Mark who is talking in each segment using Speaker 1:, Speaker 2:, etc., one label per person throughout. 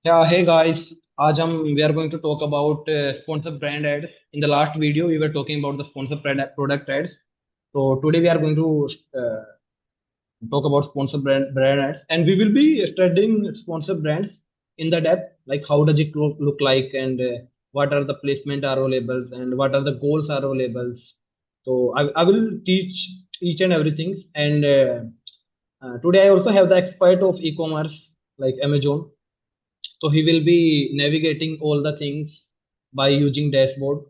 Speaker 1: Yeah, hey guys. आज हम we are going to talk about sponsored brand ads. In the last video, we were talking about the sponsored product ads. So today we are going to uh, talk about sponsored brand ads, and we will be studying sponsored brands in the depth, like how does it look like, and what are the placement are available, and what are the goals are available. So I will teach each and everything, and today I also have the expert of e-commerce like Amazon, so he will be navigating all the things by using dashboard,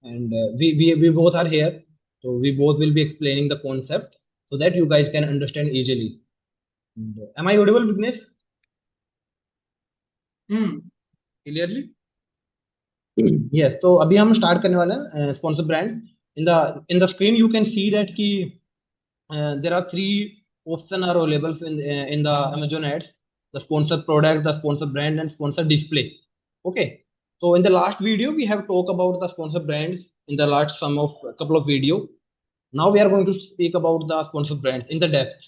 Speaker 1: and we both are here. So we both will be explaining the concept so that you guys can understand easily. And, am I audible, Vignesh? Clearly? Yes. तो अभी हम start करने वाले हैं sponsor brand. In the screen you can see that कि there are three options are available in the Amazon ads: the sponsored product, the sponsored brand, and sponsored display. Okay. So in the last video we have talked about the sponsored brands in the last some of a couple of video. Now we are going to speak about the sponsored brands in the depth.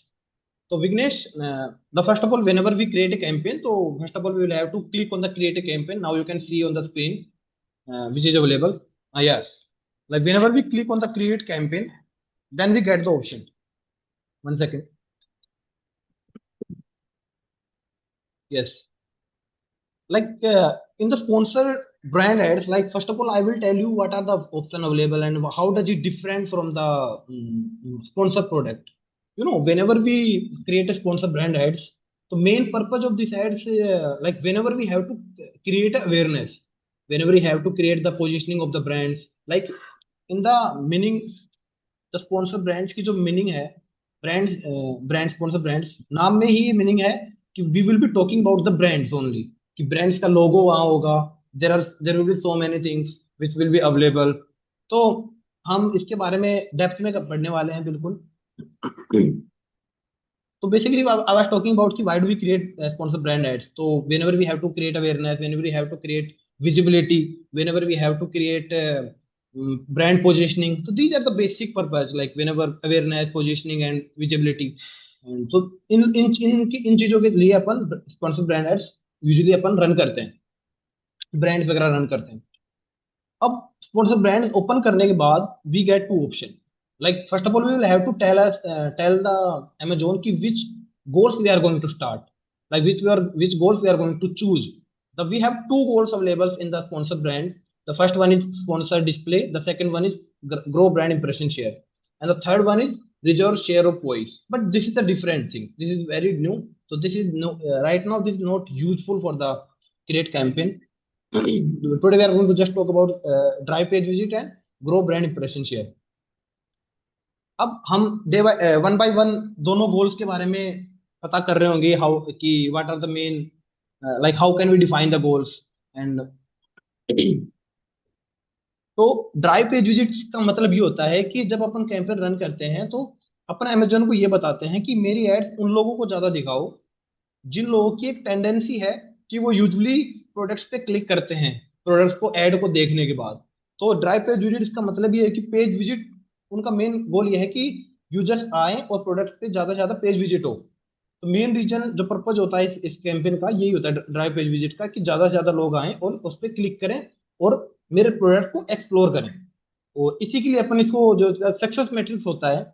Speaker 1: So Vignesh, the first of all, whenever we create a campaign, so first of all we will have to click on the create a campaign. Now you can see on the screen which is available. Yes, like whenever we click on the create campaign, then we get the option. One second. Yes, like in the sponsor brand ads, like first of all I will tell you what are the option available and how does it different from the sponsor product. Whenever we create a sponsor brand ads, the main purpose of this ads, like whenever we have to create awareness, whenever we have to create the positioning of the brands, like in the meaning, the sponsor brands की जो meaning है, brand sponsor brands नाम में ही meaning है कि we will be talking about the brands only, कि brands का logo वहां होगा. There will be so many things which will be available. तो हम इसके बारे में डेप्थ में पढ़ने वाले हैं बिल्कुल. So basically, I was talking about why do we create sponsor brand ads? So whenever we have to create awareness, whenever we have to create visibility, whenever we have to create brand positioning, so these are the basic purpose. Like whenever awareness, positioning, and visibility. And so इन चीजों के लिए अपन sponsor brand ads usually अपन run करते हैं, brands वगैरह run करते हैं. अब sponsor brand open करने के बाद we get two option. Like first of all we will have to tell the Amazon की which goals we are going to start, like which goals we are going to choose. We have two goals available in the sponsor brand. The first one is sponsor display, the second one is grow brand impression share, and the third one is reserve share of voice. But this is a different thing, this is very new. So this is no, right now this is not useful for the create campaign. Today we are going to just talk about drive page visit and grow brand impression share. अब हम day one by one दोनों goals के बारे में पता कर रहे होंगे, हाउ कि what are the main, like how can we define the goals. And तो ड्राइव पेज विजिट्स का मतलब ये होता है कि जब अपन कैंपेन रन करते हैं तो अपन अमेजोन को ये बताते हैं कि मेरी एड्स उन लोगों को ज्यादा दिखाओ जिन लोगों की एक टेंडेंसी है कि वो यूजुअली प्रोडक्ट्स पे क्लिक करते हैं प्रोडक्ट्स को ऐड को देखने के बाद. तो ड्राइव पेज विजिट इसका मतलब ये है कि पेज विजिट, उनका मेन गोल ये है कि यूजर्स आए और प्रोडक्ट पे ज्यादा से ज्यादा पेज विजिट हो. तो मेन रीजन जो पर्पज होता है इस कैंपेन का यही होता है ड्राइव पेज विजिट का, कि ज्यादा से ज्यादा लोग आए और उस पर क्लिक करें और मेरे प्रोडक्ट को एक्सप्लोर करें. और इसी के लिए अपन इसको जो सक्सेस मैट्रिक्स होता है,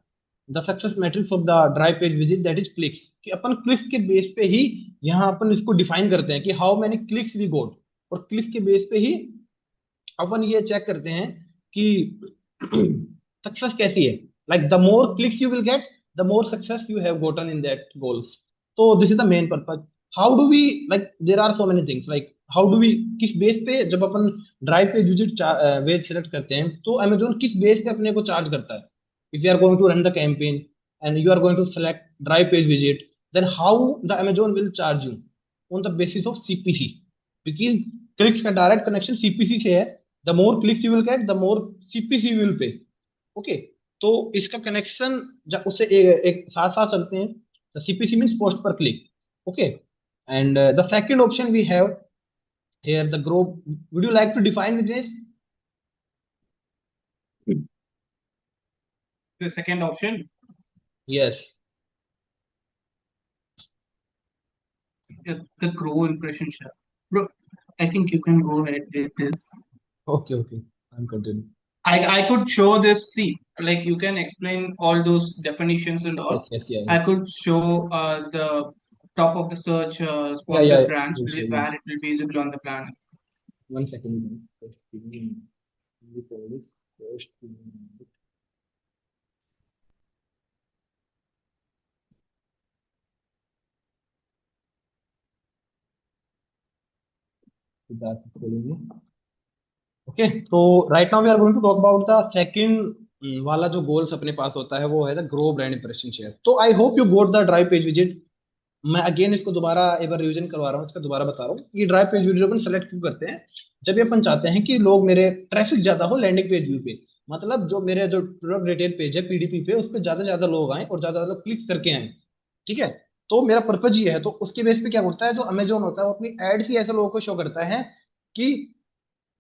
Speaker 1: the success matrix of the drive page visit that is clicks, कि अपन क्लिक्स के बेस पे ही यहाँ अपन इसको डिफाइन करते हैं कि how many clicks we got. और क्लिक्स के बेस पे ही अपन ये चेक करते हैं कि सक्सेस कैसी है. Like the more clicks you will get, the more success you have gotten in that goals. तो this is the main purpose. How do we, like there are so many things, like how do we, किस base पे जब अपन drive पे visit वेज select करते हैं तो अमेजोन किस बेस पे अपने को चार्ज करता है. If you are going to run the campaign and you are going to select drive page visit, then how the Amazon will charge you on the basis of CPC, because clicks का direct connection CPC से है. The more clicks you will get the more CPC you will pay. Okay. तो इसका connection जब उससे एक साथ साथ चलते हैं. CPC means cost per click. Okay. And the second option we have here the grow. Would you like to define with this?
Speaker 2: The second option,
Speaker 1: Yes.
Speaker 2: the grow impression share. Bro, I think you can go ahead with this.
Speaker 1: Okay, okay. I'm continuing.
Speaker 2: I could show this. See, like you can explain all those definitions and
Speaker 1: Yes,
Speaker 2: all.
Speaker 1: yes, yeah, yeah.
Speaker 2: I could show the top of the search
Speaker 1: Yeah, yeah,
Speaker 2: sponsored
Speaker 1: yeah.
Speaker 2: brands
Speaker 1: We'll show you.
Speaker 2: where it will be visible on the planet.
Speaker 1: One second. Just give me the code. Just give me a minute. That's खोलेंगे. Okay, तो right now we are going to talk about the second वाला जो goals अपने पास होता है, वो है the grow brand impression share. तो I hope you got the drive page visit. मैं अगेन इसको दोबारा एक बार रिवीजन करवा रहा हूँ, इसका दोबारा बता रहा हूँ. ये ड्राइव पेज विजिट अपन सेलेक्ट क्यों करते हैं? जब ये अपन चाहते हैं कि लोग मेरे ट्रैफिक ज्यादा हो लैंडिंग पेज व्यू पे, मतलब जो मेरे जो प्रोडक्ट डिटेल पेज है पीडीपी पे, उस पर ज्यादा से ज्यादा लोग आए और ज्यादा ज्यादा क्लिक करके आए. ठीक है. तो मेरा पर्पज ये है, तो उसके बेस पे क्या होता है, जो अमेजोन होता है वो अपनी एड्स ही ऐसे लोगों को शो करता है कि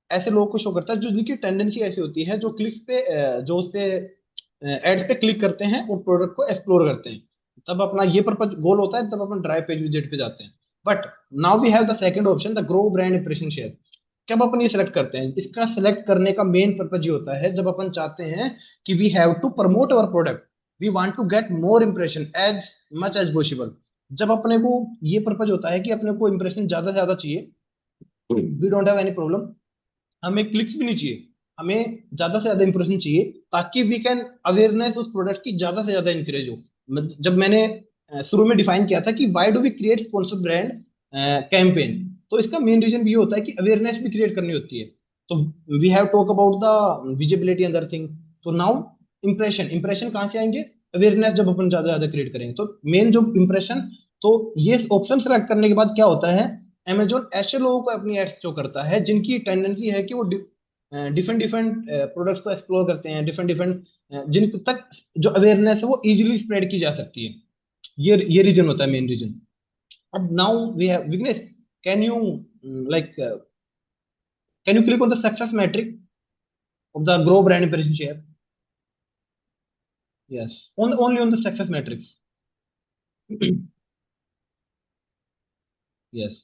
Speaker 1: ऐसे लोगों को शो करता है जो जिनकी टेंडेंसी ऐसी होती है, जो क्लिक्स पे जो उस पे एड्स पे क्लिक करते हैं और प्रोडक्ट को एक्सप्लोर करते हैं. तब अपना ये पर्पज गोल होता है, तब अपन ड्राइव पेज विजिट पे जाते हैं. But now we have the second option, the grow brand impression share. कब अपन ये सिलेक्ट करते हैं? इसका सिलेक्ट करने का मेन पर्पज ये होता है, जब अपन चाहते हैं कि we have to promote our product, we want to get more impression as much as possible. जब अपने को ये पर्पज होता है कि अपने को इंप्रेशन ज्यादा से ज्यादा चाहिए, we don't have any problem. हमें क्लिक्स भी नहीं चाहिए, हमें ज्यादा से ज्यादा इंप्रेशन चाहिए, ताकि वी कैन अवेयरनेस उस प्रोडक्ट की ज्यादा से ज्यादा इंक्रीज हो. जब मैंने शुरू में डिफाइन किया था कि why do we create sponsor brand campaign, तो इसका मेन रीजन भी ये होता है कि अवेयरनेस भी क्रिएट करनी होती है. तो we have talk about the visibility other thing. तो नाउ इंप्रेशन, इंप्रेशन कहाँ से आएंगे? अवेयरनेस जब अपन ज्यादा ज्यादा क्रिएट करेंगे तो मेन जो इंप्रेशन. तो ये ऑप्शन सेलेक्ट करने के बाद क्या होता है, अमेजोन ऐसे लोगों को अपनी एड्स शो करता है जिनकी टेंडेंसी है कि वो डिफरेंट डिफरेंट प्रोडक्ट्स को एक्सप्लोर करते हैं, डिफरेंट डिफरेंट जिन तक जो अवेयरनेस है वो इजीली स्प्रेड की जा सकती है. ये रीजन होता है, मेन रीजन. अब now we have Vignesh, can you like can you click on the success metric of the grow brand impression share? Yes, on only on the success metrics. Yes,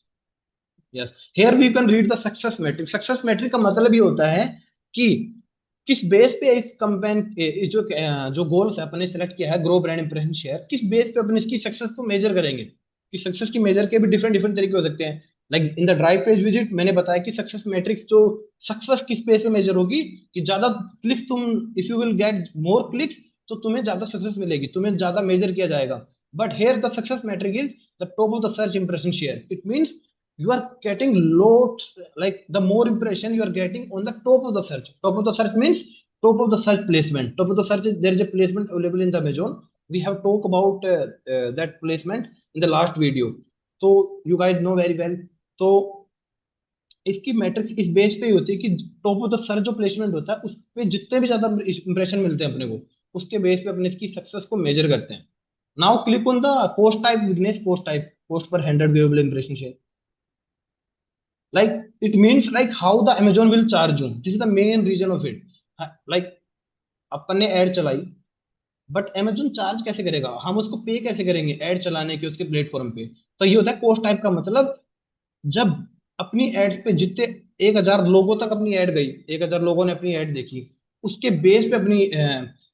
Speaker 1: yes. Here we can read the success metric. Success metric का मतलब ये होता है कि किस base पे इस campaign इस जो गोल्स है अपने सेलेक्ट किया है ग्रो ब्रांड इंप्रेशन शेयर, किस बेस पे अपन इसकी सक्सेस को मेजर करेंगे. कि सक्सेस की मेजर के भी डिफरेंट डिफरेंट तरीके हो सकते हैं. Like in the drive page visit मैंने बताया कि सक्सेस मैट्रिक्स जो सक्सेस किस बेस पे मेजर होगी, कि ज्यादा क्लिक्स तुम, if you will get more clicks, तो तुम्हें ज्यादा सक्सेस मिलेगी, तुम्हें ज्यादा मेजर किया जाएगा. But here the success metric is the top of the search impression share. It means you are getting loads, like the more impression you are getting on the top of the search. Top of the search means top of the search placement. Top of the search is, there is a placement available in the Amazon. We have talked about that placement in the last video, so you guys know very well. तो इसकी matrix इस base पे ही होती है कि top of the search जो placement होता है उस पे जितने भी ज्यादा इंप्रेशन मिलते हैं अपने को, उसके बेस पे अपने इसकी सक्सेस को मेजर करते हैं. Now click on the post type Vignesh. Post type, post पर 100 viewable impression share. Like it means like how the Amazon will charge you. This is the main reason of it. Like अपन ने add चलाई, but Amazon charge कैसे करेगा, हम उसको पे कैसे करेंगे एड चलाने के उसके प्लेटफॉर्म पे. तो ये होता है कोस्ट टाइप का मतलब, जब अपनी एड्स पे जितने 1,000 लोगों तक अपनी ऐड गई, 1,000 लोगगों ने अपनी ऐड देखी, उसके बेस पे अपनी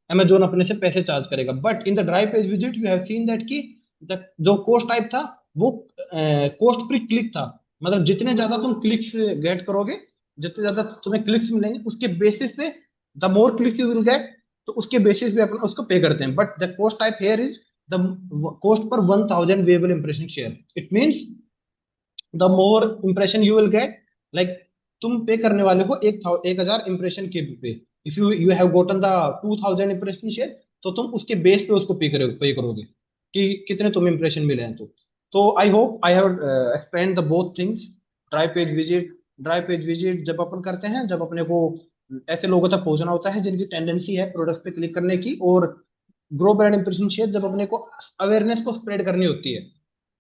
Speaker 1: Amazon अपने से पैसे चार्ज करेगा. But in the drive page visit you have seen that कि जो कोस्ट टाइप था वो कोस्ट पर क्लिक था. मतलब जितने ज्यादा तुम क्लिक्स गेट करोगे, जितने ज्यादा तुम्हें क्लिक्स मिलेंगे, उसके बेसिस पे the more clicks you will get, तो उसके बेसिस पे अपना उसको पे करते हैं. But the cost type here is the cost per 1,000 viewable impression share. It means the more impression you will get, like तुम पे करने वाले हो 1,000 इंप्रेशन के पे. If you you have gotten the 2,000 impression share, तो तुम उसके बेस पे उसको पे करोगे कि कितने तुम्हें इंप्रेशन मिले हैं. तो I hope I have explain the both things. Drive page visit, drive page visit जब अपन करते हैं, जब अपने को ऐसे लोगों तक पहुंचना होता है जिनकी टेंडेंसी है प्रोडक्ट पे क्लिक करने की. और ग्रो ब्रांड इंप्रेशन शेयर जब अपने को अवेयरनेस को स्प्रेड करनी होती है,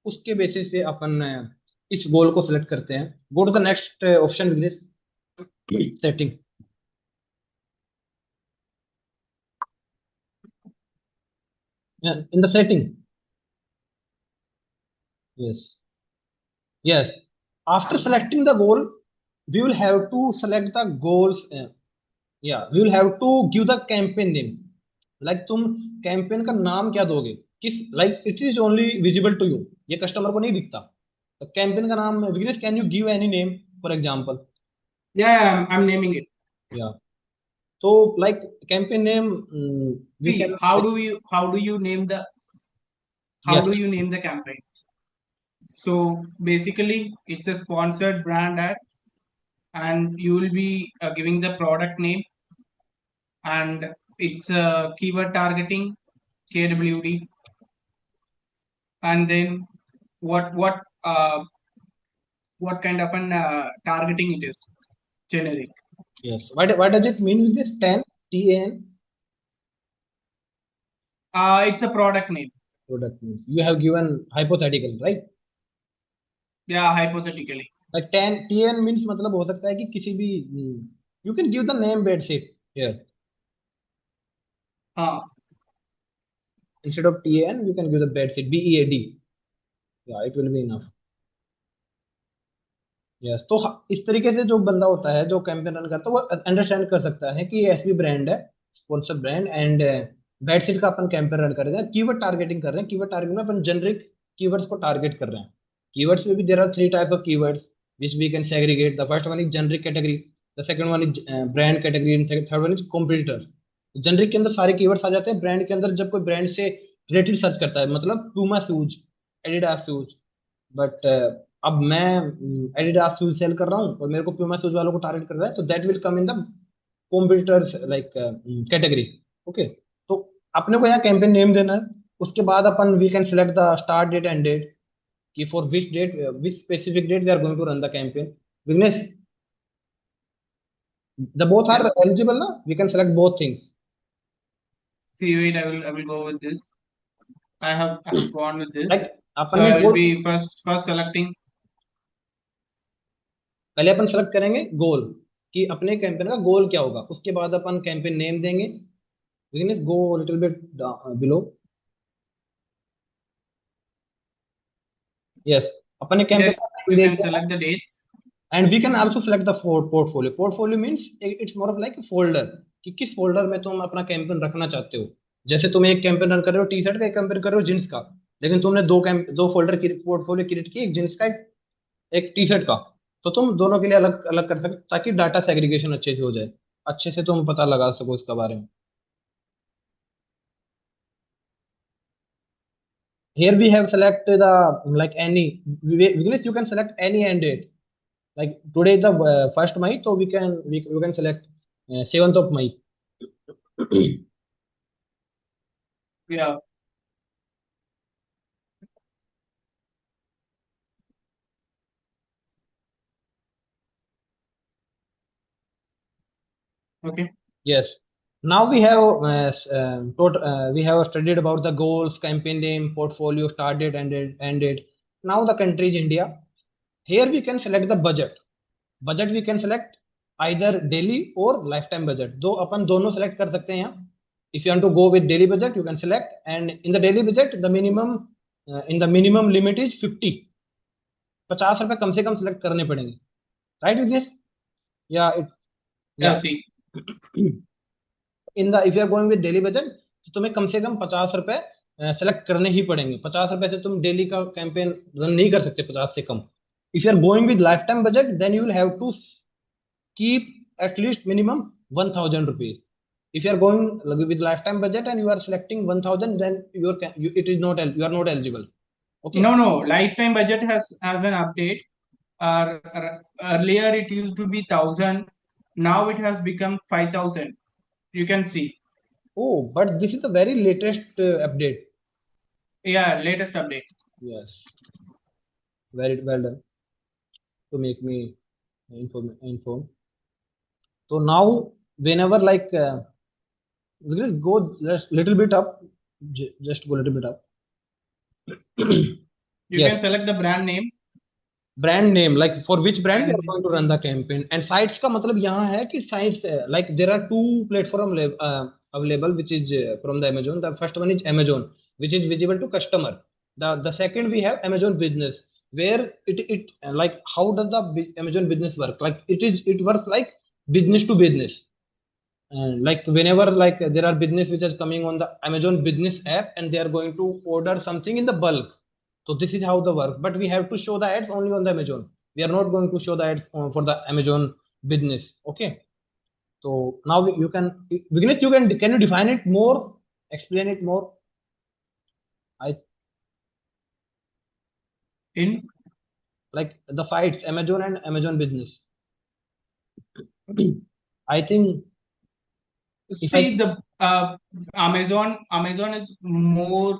Speaker 1: उसके बेसिस पे अपन इस गोल को सिलेक्ट करते हैं. Go to the next option, setting. In the setting. Yes, yes. After selecting the goal, we will have to select the goals. Yeah, we will have to give the campaign name. Like तुम campaign का नाम क्या दोगे, किस, like it is only visible to you, ये customer को नहीं दिखता, तो कैंपेन का नाम, Vignesh can you give any name for example?
Speaker 2: Yeah, yeah, I'm naming it.
Speaker 1: Yeah, तो like campaign name we
Speaker 2: See,
Speaker 1: can,
Speaker 2: how
Speaker 1: yes,
Speaker 2: do you name the campaign? So basically, it's a sponsored brand ad, and you will be giving the product name, and it's keyword targeting, KWD, and then what what uh, what kind of an targeting it is, generic.
Speaker 1: Yes, what does it mean with this 10 TAN?
Speaker 2: It's a product name.
Speaker 1: Product means you have given hypothetical, right?
Speaker 2: Yeah, hypothetically.
Speaker 1: Like 10 TN means मतलब हो सकता है कि किसी भी, you can give the name bed sheet here
Speaker 2: हाँ,
Speaker 1: instead of TN, you can give the bed sheet, BEAD. Yeah, it will be enough. Yes, तो इस तरीके से जो बंदा होता है जो कैंपेन रन करता है वो अंडरस्टैंड कर सकता है कि ये एसबी ब्रांड है, स्पॉन्सर ब्रांड, एंड बेडशीट का अपन कैंपेन रन कर रहे हैं, कीवर्ड टारगेटिंग कर रहे हैं, कीवर्ड टारगेटिंग में अपन जेनरिक कीवर्ड्स को टारगेट कर रहे हैं। कीवर्ड्स में भी there are three type of keywords which we can segregate. The first one is generic category, the second one is brand category, and third one is competitor. Generic के अंदर सारे keywords आ जाते हैं, ब्रांड के अंदर जब कोई ब्रांड से रिलेटेड सर्च करता है, मतलब Puma shoes, Adidas shoes, but अब मैं एडिडास शूज सेल कर रहा हूँ और मेरे को प्यूमा शूज वालों को टारगेट कर रहा है, तो that will come in the competitors like category. Okay, तो अपने को यहाँ कैंपेन नेम देना है, उसके बाद अपन we can select the start date end date, कि for which date, which specific date we are going to run the campaign. Vignesh, the both are
Speaker 2: yes.
Speaker 1: Eligible ना, we can select both things.
Speaker 2: See, wait, I will go with this. I have gone with this.
Speaker 1: Like upon
Speaker 2: So
Speaker 1: ने
Speaker 2: I will
Speaker 1: goal,
Speaker 2: be first selecting.
Speaker 1: पहले अपन select करेंगे गोल, कि अपने campaign का गोल क्या होगा, उसके बाद अपन कैंपेन नेम देंगे। Vignesh, go little bit below. Yes, अपने
Speaker 2: Here
Speaker 1: कैंपेन
Speaker 2: you
Speaker 1: दे
Speaker 2: can
Speaker 1: दिया,
Speaker 2: select the dates.
Speaker 1: And we can also select the portfolio. Portfolio means it's more of like folder, कि किस फोल्डर में तुम अपना कैंपेन रखना चाहते हो। जैसे तुम एक कैंपेन रन कर रहे हो टी शर्ट का, एक कैंपेन कर रहे हो जींस का, लेकिन तुमने दो फोल्डर की पोर्टफोलियो क्रिएट की, एक जींस का, एक टी शर्ट का, तो तुम दोनों के लिए अलग अलग कर सकते, ताकि डाटा सेग्रीगेशन अच्छे से हो जाए, अच्छे से तुम पता लगा सको इसके बारे में। Here we have select the like any, Vignesh, you can select any end date. Like today is the 1st May, so we can select 7th of May.
Speaker 2: Yeah. Okay.
Speaker 1: Yes. Now we have we have studied about the goals, campaign name, portfolio, start date, end date. Now the country is India. Here we can select the budget. Budget we can select either daily or lifetime budget. दो अपन दोनों select कर सकते हैं यहाँ. If you want to go with daily budget, you can select, and in the daily budget, the minimum in the minimum limit is 50. 50 रुपए कम से कम select करने पड़ेंगे, right with this? Yeah, it,
Speaker 2: Yeah.
Speaker 1: yeah.
Speaker 2: See.
Speaker 1: In the, if you are going with daily budget, तो तुम्हें कम से कम 50 रुपए select करने ही पड़ेंगे। 50 रुपए से तुम डेली का कैंपेन रन नहीं कर सकते, 50 से कम। If you are going with lifetime budget, then you will have to keep at least minimum 1,000 rupees. if you are going with lifetime budget and you are selecting 1,000, then it is not you are not eligible. Okay.
Speaker 2: No. Lifetime budget has an update. Earlier it used to be 1,000. Now it has become 5,000. You can see.
Speaker 1: Oh, but this is the very latest update.
Speaker 2: Yeah, latest update.
Speaker 1: Yes, very well done to make me inform. So now whenever like we will go just little bit up, just go little bit up.
Speaker 2: You
Speaker 1: Yes,
Speaker 2: can select the brand name.
Speaker 1: brand name, like for which brand we are
Speaker 2: And
Speaker 1: going to run the campaign, and sites का मतलब यहाँ है कि sites like there are two platform available which is from the Amazon. The first one is Amazon, which is visible to customer. The second we have Amazon Business, where it like how does the Amazon business work? Like it works like business to business. Like whenever like there are business which is coming on the Amazon business app and they are going to order something in the bulk. So this is how the work. But we have to show the ads only on the Amazon. We are not going to show the ads for the Amazon business. Okay. So now you can Vignesh, can you define it more? Explain it more. I
Speaker 2: In
Speaker 1: like the fights Amazon and Amazon business. I think if I
Speaker 2: see the Amazon is more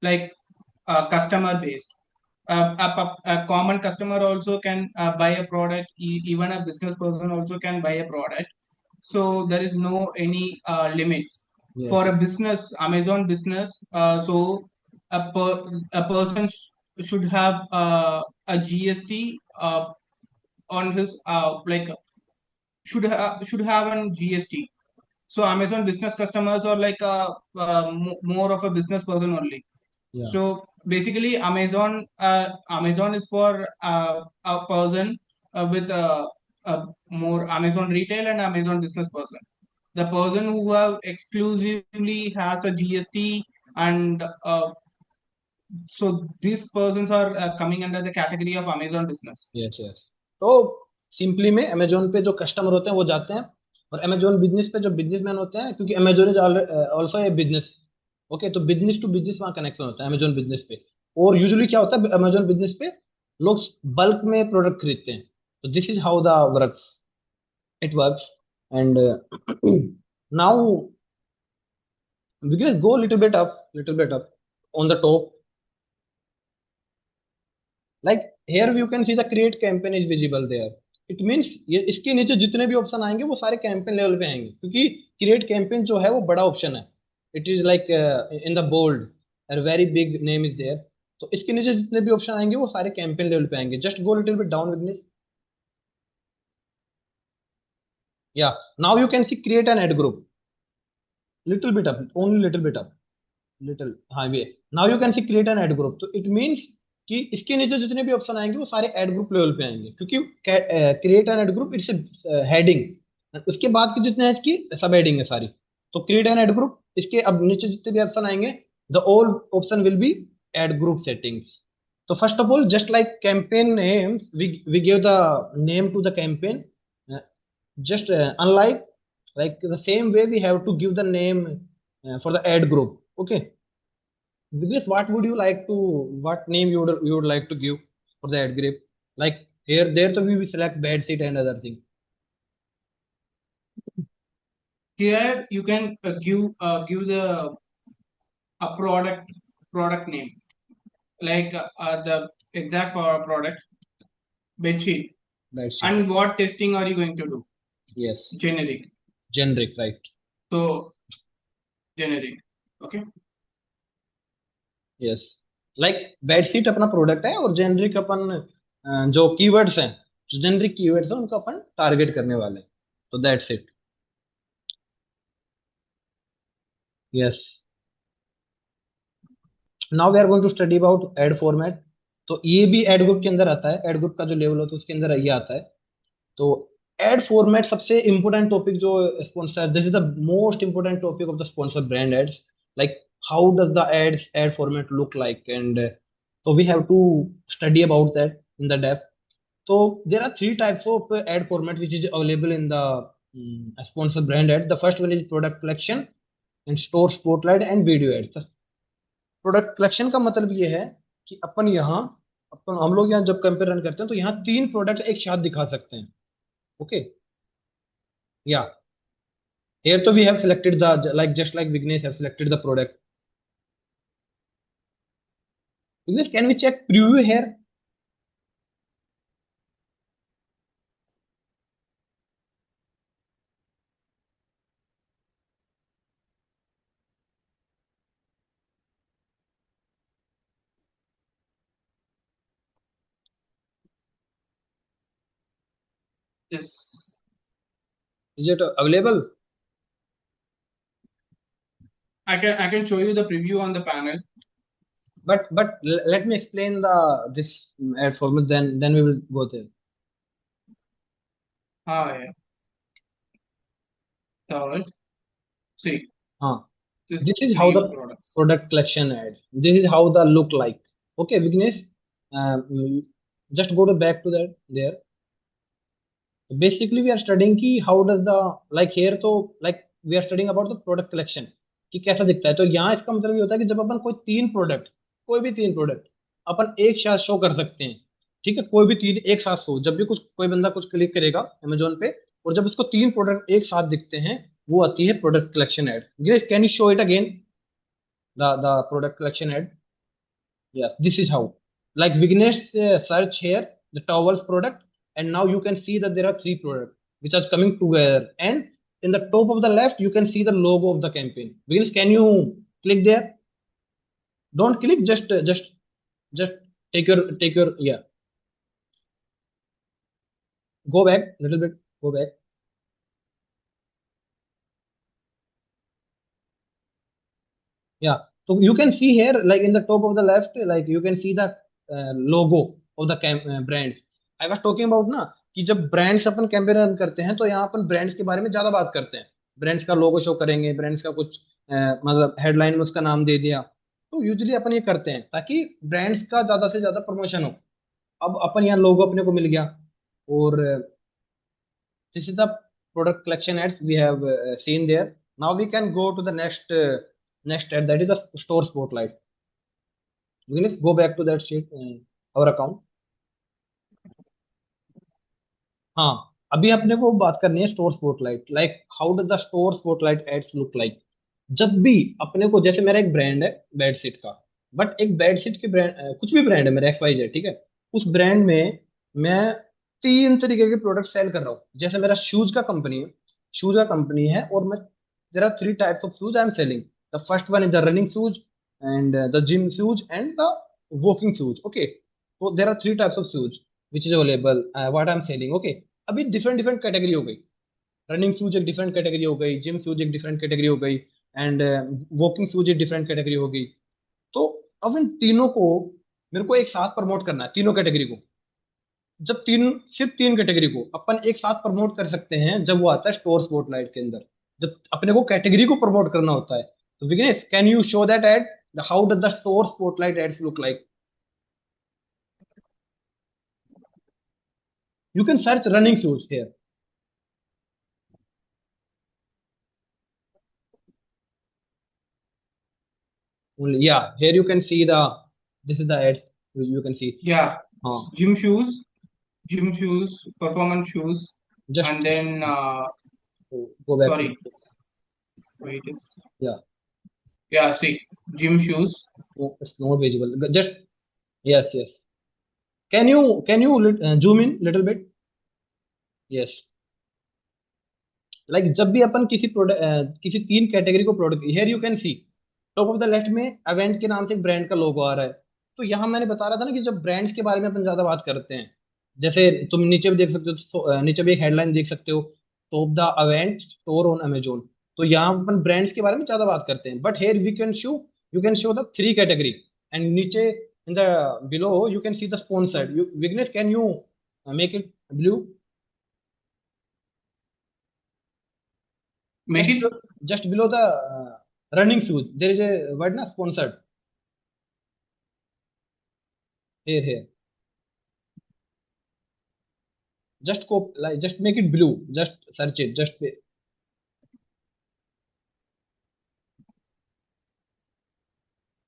Speaker 2: like customer based. A common customer also can buy a product. Even a business person also can buy a product. So there is no any limits
Speaker 1: yes,
Speaker 2: for a business. Amazon business. So a person should have a GST on his like should have an GST. So Amazon business customers are like more of a business person only.
Speaker 1: yeah,
Speaker 2: So basically, Amazon is for a person with a more Amazon retail and Amazon business person. The person who have exclusively has a GST, and so these persons are coming under the category of Amazon business.
Speaker 1: Yes yes. तो simply में Amazon पे जो customer होते हैं वो जाते हैं, और अमेजोन बिजनेस पे जो बिजनेसमैन होते हैं, क्योंकि Amazon is also a business. Okay, तो बिजनेस टू बिजनेस वहाँ कनेक्शन होता है अमेजोन बिजनेस पे। और यूजुअली क्या होता है अमेजोन बिजनेस पे लोग बल्क में प्रोडक्ट खरीदते हैं। तो this is how the works, it works. And now we can go little bit up on the top. Like here you can see the create campaign is visible there. It means ये इसके नीचे जितने भी option आएंगे वो सारे campaign level पे आएंगे, क्योंकि क्रिएट कैंपेन जो है वो बड़ा ऑप्शन है। It is like in the bold और very big name is there. तो इसके नीचे जितने भी ऑप्शन आएंगे वो सारे कैंपेन लेवल पे आएंगे। Just go little bit down with this. या now you can see create an ad group, little bit up, only little bit up, little, हाँ ये। Now you can see create an ad group. तो it means कि इसके नीचे जितने भी option आएंगे वो सारे एड ग्रुप लेवल पे आएंगे, क्योंकि create an ad group it's heading. उसके बाद के जितने हैं इसकी सब हेडिंग है सारी। तो क्रिएट एन एड ग्रुप, इसके अब नीचे जितने भी ऑप्शन आएंगे the all options will be ad group settings. तो first of all just like campaign names we give the name to the campaign, just unlike like the same way we have to give the name for the ad group. Okay, because what would you like to, what name you would like to give for the ad group? Like here there to we select bed seat and other thing.
Speaker 2: Here you can give the a product name like the exact for a product bedsheet.
Speaker 1: Bed seat,
Speaker 2: And what testing are you going to do?
Speaker 1: yes,
Speaker 2: Generic.
Speaker 1: generic, right?
Speaker 2: So generic. Okay.
Speaker 1: Yes, like bed seat अपना product है और generic अपन जो keywords हैं, जो generic keywords हैं उनको अपन target करने वाले हैं। तो that's it. Yes, now we are going to study about ad format. तो ये भी एड ग्रुप के अंदर आता है, एड ग्रुप का जो लेवल होता है उसके अंदर ये आता है। तो एड फॉर्मेट सबसे इंपॉर्टेंट टॉपिक जो sponsor, this is the most important topic of the sponsor brand ads. Like how does the ads ad format look like, and so we have to study about that in the depth. So there are three types of ad format which is available in the sponsor brand ad. The first one is product collection and store spotlight and video ads। Product collection का मतलब ये है कि अपन यहाँ, अपन हम लोग यहाँ जब कंपेयर रन करते हैं तो यहाँ तीन प्रोडक्ट एक साथ दिखा सकते हैं। ओके, या here तो we have selected the, like just like Vignesh have selected the product। Vignesh, can we check preview here?
Speaker 2: Yes.
Speaker 1: Is it available?
Speaker 2: I can show you the preview on the panel.
Speaker 1: but let me explain this ad format, then we will go there.
Speaker 2: Yeah. Third, see,
Speaker 1: हाँ,
Speaker 2: this
Speaker 1: this is how the
Speaker 2: three products.
Speaker 1: product collection ads. This is how the look like. Okay, Vignesh, just go to back to that there. Basically, we are studying कि how does the like here तो like we are studying about the product collection कि कैसा दिखता है। तो यहाँ इसका मतलब ये होता है कि जब अपन कोई भी तीन प्रोडक्ट अपन एक साथ शो कर सकते हैं। ठीक है, कोई भी तीन एक साथ शो, जब भी कुछ कोई बंदा कुछ क्लिक करेगा अमेजोन पे और जब उसको तीन प्रोडक्ट एक साथ दिखते हैं, वो आती है product collection ad. Can you show it again, the product collection ad? Yes, this is how. Like Vignesh search here the towels product, and now you can see that there are three products which are coming together. And in the top of the left, you can see the logo of the campaign. Vignesh, can you click there? Don't click, just take your yeah. Go back little bit. Go back. Yeah. So you can see here, like in the top of the left, like you can see the logo of the brands. I was talking about ना कि जब brands अपन campaign run करते हैं तो यहाँ अपन brands के बारे में ज्यादा बात करते हैं। ब्रांड्स का लोगो शो करेंगे, ब्रांड्स का कुछ मतलब हेडलाइन में उसका नाम दे दिया। तो यूजुअली अपन ये करते हैं ताकि ब्रांड्स का ज्यादा से ज्यादा प्रमोशन हो। अब अपन यहाँ लोगो अपने को मिल गया, और this is the product collection ads we have seen there. Now we can go to the next ad, that is the store spotlight. We let's go back to that sheet, our account. हाँ, अभी अपने को बात करनी है store spotlight. Like how does the store spotlight ads look like. जब भी अपने को, जैसे मेरा एक ब्रांड है बेडशीट का, बट एक बेडशीट के ब्रांड, कुछ भी ब्रांड है मेरा एक्स वाई जेड, ठीक है, उस ब्रांड में मैं तीन तरीके के प्रोडक्ट सेल कर रहा हूँ। जैसे मेरा शूज का कंपनी है, और मैं there are three types of shoes I am selling. The first one is the running shoes, and the gym shoes, and the walking shoes. Okay, तो there are three types of shoes which is available what I am selling. Okay, अभी different different category हो गई। Running shoes एक different category हो गई, gym shoes एक different category हो गई, एंड वॉकिंग शूज एक डिफरेंट कैटेगरी हो गई। तो अब इन तीनों को मेरे को एक साथ प्रमोट करना है, तीनों कैटेगरी को। जब सिर्फ तीन कैटेगरी को अपन एक साथ प्रमोट कर सकते हैं जब वो आता है स्टोर स्पॉटलाइट के अंदर। जब अपने को कैटेगरी को प्रमोट करना होता है, तो Vignesh can you show that ad, how does the store spotlight ads look like. You can search running shoes here only. Yeah, here you can see the, this is the ads you can see.
Speaker 2: Yeah,
Speaker 1: हाँ,
Speaker 2: gym shoes, performance shoes,
Speaker 1: just
Speaker 2: and then
Speaker 1: go back to,
Speaker 2: sorry, wait,
Speaker 1: yeah.
Speaker 2: yeah, see, gym shoes.
Speaker 1: No, it's not visible. Just yes, yes. Can you zoom in little bit? Yes. Like जब भी अपन किसी product, किसी तीन category को product, here you can C top of the left में अवेंट के नाम से एक ब्रांड का लोगो आ रहा है। तो यहाँ मैंने बता रहा था ना कि जब ब्रांड्स के बारे में अपन ज्यादा बात करते हैं, जैसे तुम नीचे भी देख सकते हो, नीचे भी एक हेडलाइन देख सकते हो, top the Avent store on Amazon. तो यहाँ अपन ब्रांड्स के बारे में ज्यादा बात करते हैं, but here we can show, you can show the three category, and नीचे in the below you can see the sponsored. You Vignesh can you make it blue?
Speaker 2: Make
Speaker 1: just
Speaker 2: it.
Speaker 1: just below the running shoes there is a word na sponsored. Here just cop like just make it blue, just search it, just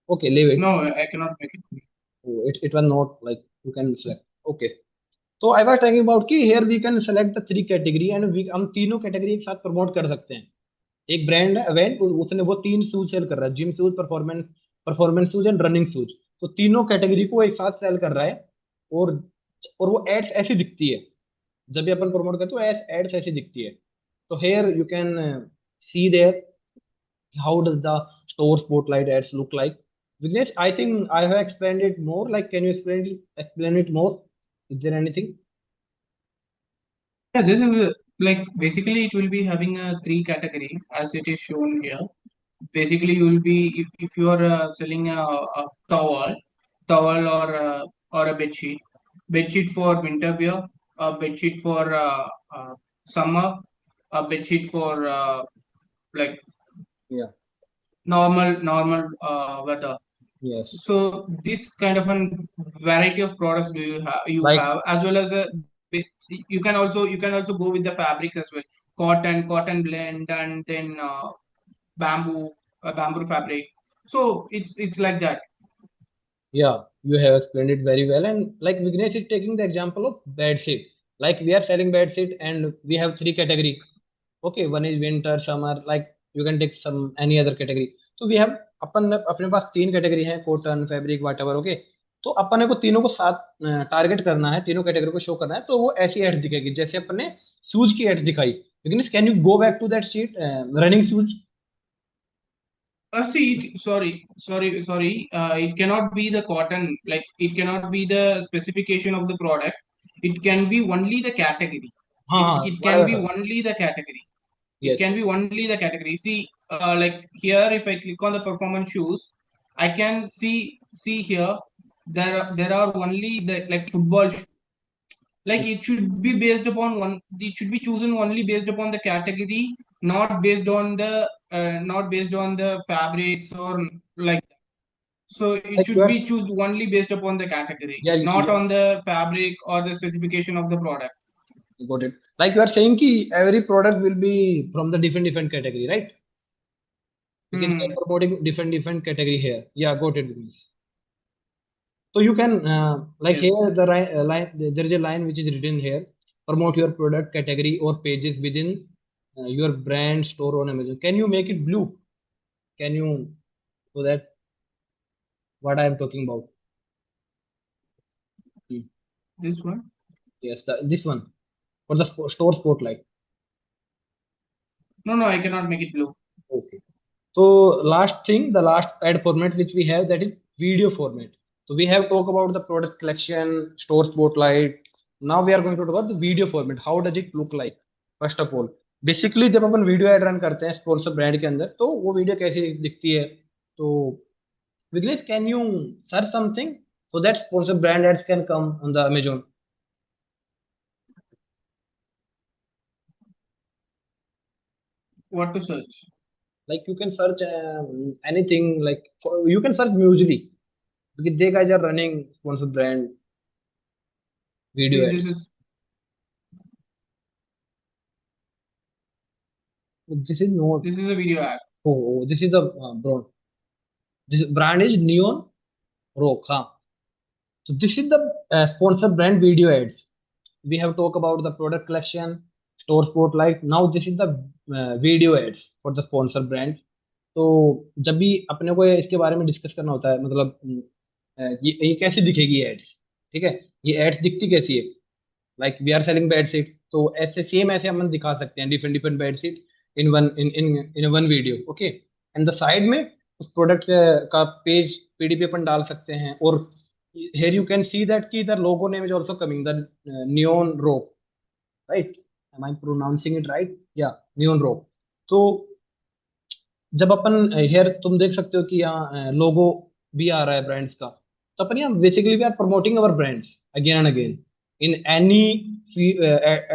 Speaker 1: okay, leave it.
Speaker 2: No, I cannot make it.
Speaker 1: Oh, it was not like you can select. Okay, तो I was talking about कि here we can select the three category, and we हम तीनों category एक साथ promote कर सकते हैं। एक ब्रांड है अवेंट, उसने वो तीन शूज सेल कर रहा है, gym shoes, performance performance shoes and running shoes. तो तीनों कैटेगरी को एक साथ सेल कर रहा है, और वो एड्स ऐसी दिखती है जब भी अपन प्रमोट करते हो, एड्स ऐसी दिखती है। तो here you can see there how does the store spotlight ads look like. Vignesh, I think I have explained it more. Like, can you explain it more? Is there anything?
Speaker 2: Yeah, this is like basically it will be having a three category as it is shown here. basically you will be if you are selling a towel or a bed sheet for winter wear, a bed sheet for summer, a bed sheet for like
Speaker 1: Yeah.
Speaker 2: normal weather.
Speaker 1: Yes.
Speaker 2: So this kind of a variety of products do you
Speaker 1: Like,
Speaker 2: have, as well as you can also go with the fabrics as well, cotton blend, and then bamboo bamboo fabric. So it's like that.
Speaker 1: yeah, you have explained it very well. And like Vignesh is taking the example of bed sheet. Like we are selling bed sheet and we have three category. Okay, one is winter, summer. Like you can take some any other category. So we have अपन अपने पास तीन category है, cotton, fabric, वाट ever. Okay, तो अपने को तीनों को साथ target करना है, तीनों कैटेगरी को शो करना है, तो वो ऐसी एड्स दिखेगी जैसे अपने शूज की एड्स दिखाई। लेकिन can you go back to that sheet, running shoes?
Speaker 2: Sorry. It cannot be the cotton. Like it cannot be the specification of the product. It can be only the category.
Speaker 1: हाँ हाँ,
Speaker 2: It
Speaker 1: what
Speaker 2: can be
Speaker 1: ever.
Speaker 2: only the category. It
Speaker 1: yes.
Speaker 2: can be only the category. See, like here, if I click on the performance shoes, I can see here there are only the like football like it should be based upon one, it should be chosen only based upon the category, not based on the fabrics or like, so it
Speaker 1: Like you
Speaker 2: should
Speaker 1: are,
Speaker 2: be chosen only based upon the category,
Speaker 1: yeah,
Speaker 2: not on the fabric or the specification of the product.
Speaker 1: got it. Like you are saying ki every product will be from the different category, right? Because we
Speaker 2: Hmm.
Speaker 1: are promoting different category here. Yeah, got it. Vignesh. So you can like
Speaker 2: Yes.
Speaker 1: here line, there is a line which is written here: promote your product category or pages within your brand store on Amazon. Can you make it blue? Can you, so that what I am talking about? Hmm.
Speaker 2: This one.
Speaker 1: Yes, this one for the store spotlight.
Speaker 2: No, I cannot make it blue.
Speaker 1: Okay. So last thing, the last ad format which we have, that is video format. So we have talked about the product collection, store spotlight. Now we are going to talk about the video format. How does it look like? First of all, basically जब अपन video ad run करते हैं sponsor brand के अंदर, तो वो video कैसी दिखती है? तो Vignesh, can you search something so that sponsor brand ads can come on the Amazon?
Speaker 2: What to search?
Speaker 1: Like you can search anything. Like you can search Musically because they guys are running sponsor brand video
Speaker 2: See,
Speaker 1: ads. This is not.
Speaker 2: this is a video ad.
Speaker 1: Oh, this is the brand. This brand is Neon Rock. Huh? So this is the sponsor brand video ads. We have talked about the product collection, store spotlight. Now this is the video ads for the sponsor brand. तो जब भी अपने को इसके बारे में discuss करना होता है, मतलब ये कैसे दिखेगी एड्स? ठीक है, ये एड्स दिखती कैसी है? Like we are selling bedsheet, तो ऐसे सेम ऐसे हम दिखा सकते हैं different bedsheet in one in one video. Okay, and the side में उस प्रोडक्ट का पेज पीडीपी अपन डाल सकते हैं। और here you can see that की the logo name is also coming, the neon rope, right? Am I pronouncing it right? Yeah, neon rope. तो जब अपन here तुम देख सकते हो कि यहाँ लोगो भी आ रहा है ब्रांड्स का, तो अपन यहाँ basically we are promoting our brands again and again in any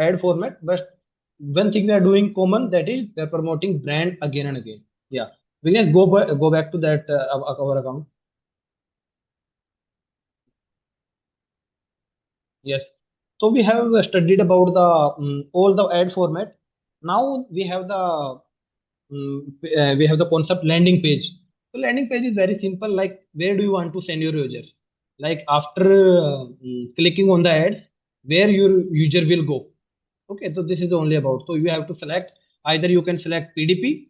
Speaker 1: ad format, but one thing we are doing common, that is we are promoting brand again and again. Yeah, we can go back to that our account. Yes. So we have studied about the all the ad format. Now we have the concept landing page. So landing page is very simple. Like where do you want to send your users? Like after clicking on the ads, where your user will go. Okay, so this is only about. So you have to select, either you can select PDP,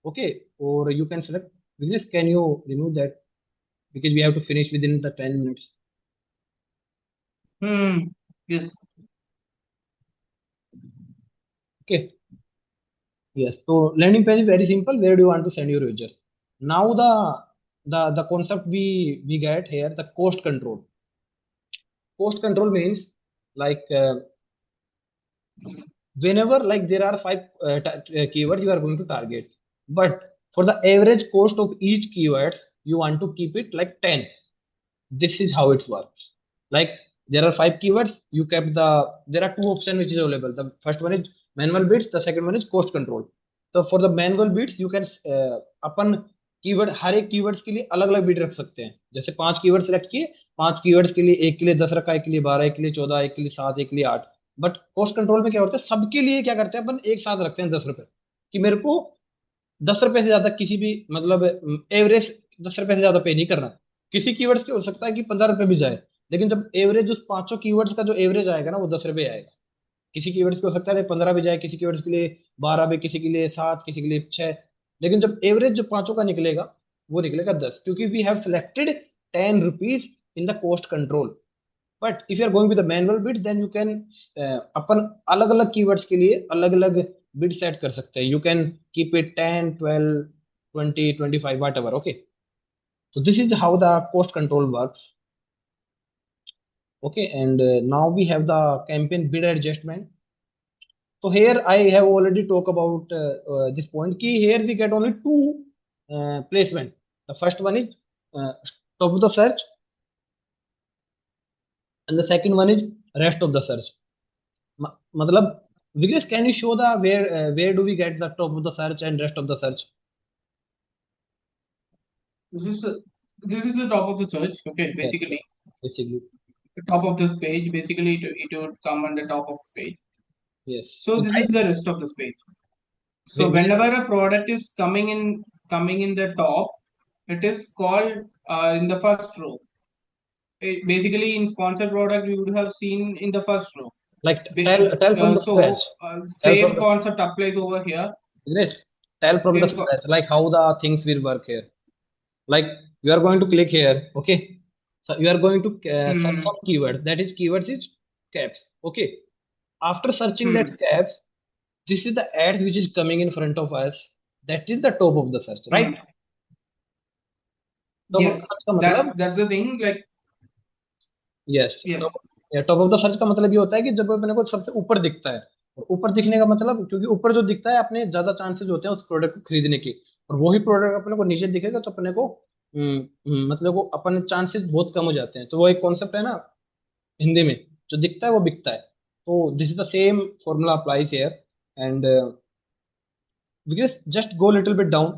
Speaker 1: okay, or you can select business. Can you remove that? Because we have to finish within the 10 minutes.
Speaker 2: Hmm. Yes.
Speaker 1: Okay. Yes. So landing page is very simple. Where do you want to send your users? Now the concept we get here, the cost control. Cost control means like whenever like there are five keywords you are going to target, but For the average cost of each keyword, you want to keep it like 10. This is how it works. Like there are five keywords, you kept there are two options which is available. The first one is manual bids, the second one is cost control. So for the manual bids you can अपन keyword हर एक keywords के लिए अलग अलग bid रख सकते हैं. जैसे पांच कीवर्ड सेलेक्ट किए, पांच कीवर्ड्स के लिए, एक के लिए 10 रखा, एक के लिए 12, एक के लिए 14, एक के लिए 7, एक के लिए 8. बट कॉस्ट कंट्रोल में क्या होता है, सबके लिए क्या करते हैं अपन, एक साथ रखते हैं 10 रुपए, कि मेरे को 10 रुपए से ज्यादा किसी भी मतलब एवरेज 10 रुपए से ज्यादा पे नहीं करना. किसी कीवर्ड्स के हो सकता है कि 15 रुपए भी जाए, लेकिन जब एवरेज उस पांचों कीवर्ड्स का जो एवरेज आएगा ना वो 10 रुपए आएगा. किसी कीवर्ड्स के हो सकता है 15 भी जाए, किसी कीवर्ड्स के लिए 12 भी, किसी के लिए 7, किसी के लिए 6, लेकिन जब एवरेज जो पांचों का निकलेगा वो निकलेगा 10, क्योंकि we have selected 10 rupees in the cost control. But if you are going with the manual bid then you can अपन अलग अलग कीवर्ड्स के लिए अलग अलग बिड सेट कर सकते हैं. You can keep it 10, 12, 20, 25, what ever. Okay, so this is how the cost control works. Okay, and now we have the campaign bid adjustment. So here I have already talked about this point key. Here we get only two placement. The first one is top of the search, and the second one is rest of the search. मतलब Vignesh, can you show the where do we get the top of the search and rest of the search?
Speaker 2: This is this is the top of the search. Okay,
Speaker 1: Yeah,
Speaker 2: basically
Speaker 1: basically.
Speaker 2: the top of this page. Basically, it would come on the top of this page.
Speaker 1: Yes.
Speaker 2: So
Speaker 1: So
Speaker 2: this is
Speaker 1: guys,
Speaker 2: the rest of this page. So whenever a product is coming in the top, it is called in the first row. Basically, in sponsored product, we would have seen in the first row.
Speaker 1: like tell from the scratch. Tell from
Speaker 2: Same
Speaker 1: the
Speaker 2: concept applies over here.
Speaker 1: Vignesh, tell from the
Speaker 2: Same co-
Speaker 1: scratch like how the things will work here. Like you are going to click here. Okay, so you are going to search
Speaker 2: Hmm.
Speaker 1: some keyword. That is keywords is caps. Okay, after searching that
Speaker 2: Hmm.
Speaker 1: caps, this is the ads which is coming in front of us. That is the top of the search,
Speaker 2: Hmm.
Speaker 1: right? Top of the search
Speaker 2: Yes,
Speaker 1: का मतलब,
Speaker 2: that's the thing. Like
Speaker 1: yes,
Speaker 2: yes.
Speaker 1: Top of the search का मतलब ये होता है कि जब अपने को सबसे ऊपर दिखता है. और ऊपर दिखने का मतलब, क्योंकि ऊपर जो दिखता है अपने ज्यादा चांसेस होते हैं उस प्रोडक्ट को खरीदने के. और वही प्रोडक्ट अपने को नीचे दिखेगा तो अपने को मतलब को अपने चांसेस बहुत कम हो जाते हैं. तो वो एक कॉन्सेप्ट है ना हिंदी में, जो दिखता है वो बिकता है. तो this is the same formula applies here. And because just go little bit down.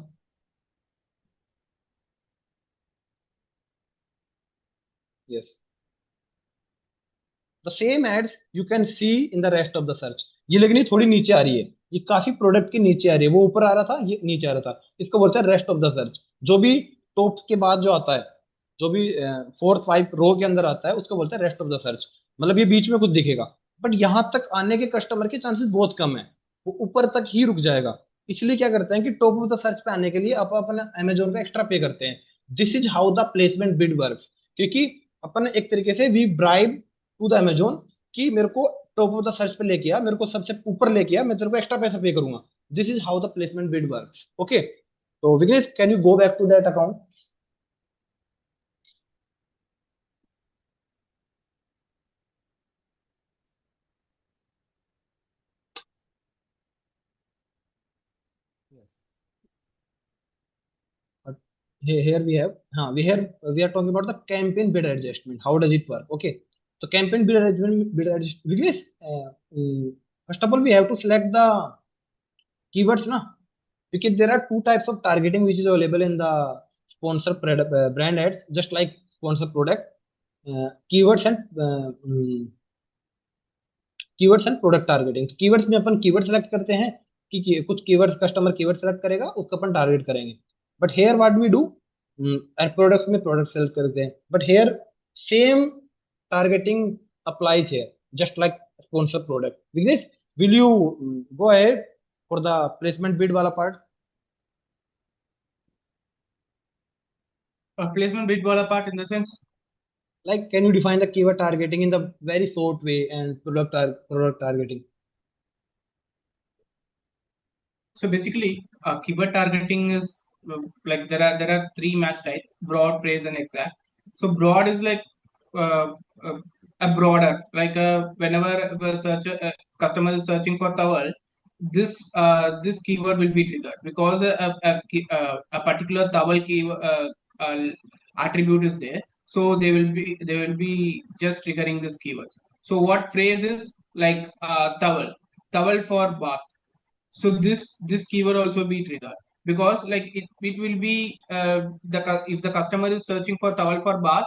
Speaker 1: Yes, the same ads you can see in the rest of the search. ये लेकिन ये थोड़ी नीचे आ रही है, ये काफी प्रोडक्ट के नीचे आ रही है. वो ऊपर आ रहा था, ये नीचे आ रहा था. इसको बोलते हैं रेस्ट ऑफ द सर्च. जो भी टॉप के बाद जो आता है, जो भी फोर्थ फाइव रो के अंदर आता है उसको बोलते हैं रेस्ट ऑफ द सर्च. मतलब ये बीच में कुछ दिखेगा, बट यहाँ तक आने के कस्टमर के चांसेस बहुत कम है. वो ऊपर तक ही रुक जाएगा. इसलिए क्या करते हैं कि टॉप ऑफ द सर्च पे आने के लिए आप अपना अमेजोन का एक्स्ट्रा पे करते हैं. This is how the placement bid work. क्योंकि अपन एक तरीके से we bribe to the Amazon कि मेरे को टॉप ऑफ द सर्च पे लेके आ, मेरे को सबसे ऊपर लेके आ, मैं तेरे को एक्स्ट्रा पैसा पे करूंगा. This is how the placement bid work. Okay, तो Vighnesh, can you go back to that account? Here we have, we are talking about the campaign bid adjustment. How does it work? Okay, so campaign bid adjustment. Vighnesh, first of all, we have to select the keywords, na? Because there are two types of targeting which is available in the brand ads, just like sponsor product. Keywords and keywords and product targeting. Keywords में अपन keyword select करते हैं कुछ keywords customer keyword select करेगा, उसको अपन target करेंगे. But here what we do, and products में product select करते हैं. But here same targeting applies here, just like sponsor product. Vignesh, will you go ahead for the placement bid वाला part?
Speaker 2: A placement bid wala part in the sense.
Speaker 1: Like, can you define the keyword targeting in the very short way and product targeting?
Speaker 2: So basically, keyword targeting is like there are three match types: broad, phrase, and exact. So broad is like uh, uh, a broader, like whenever a customer is searching for towel, this keyword will be triggered because a particular towel key attribute is there. So they will be just triggering this keyword. So what phrase is like towel for bath. So this keyword also be triggered because like it will be if the customer is searching for towel for bath,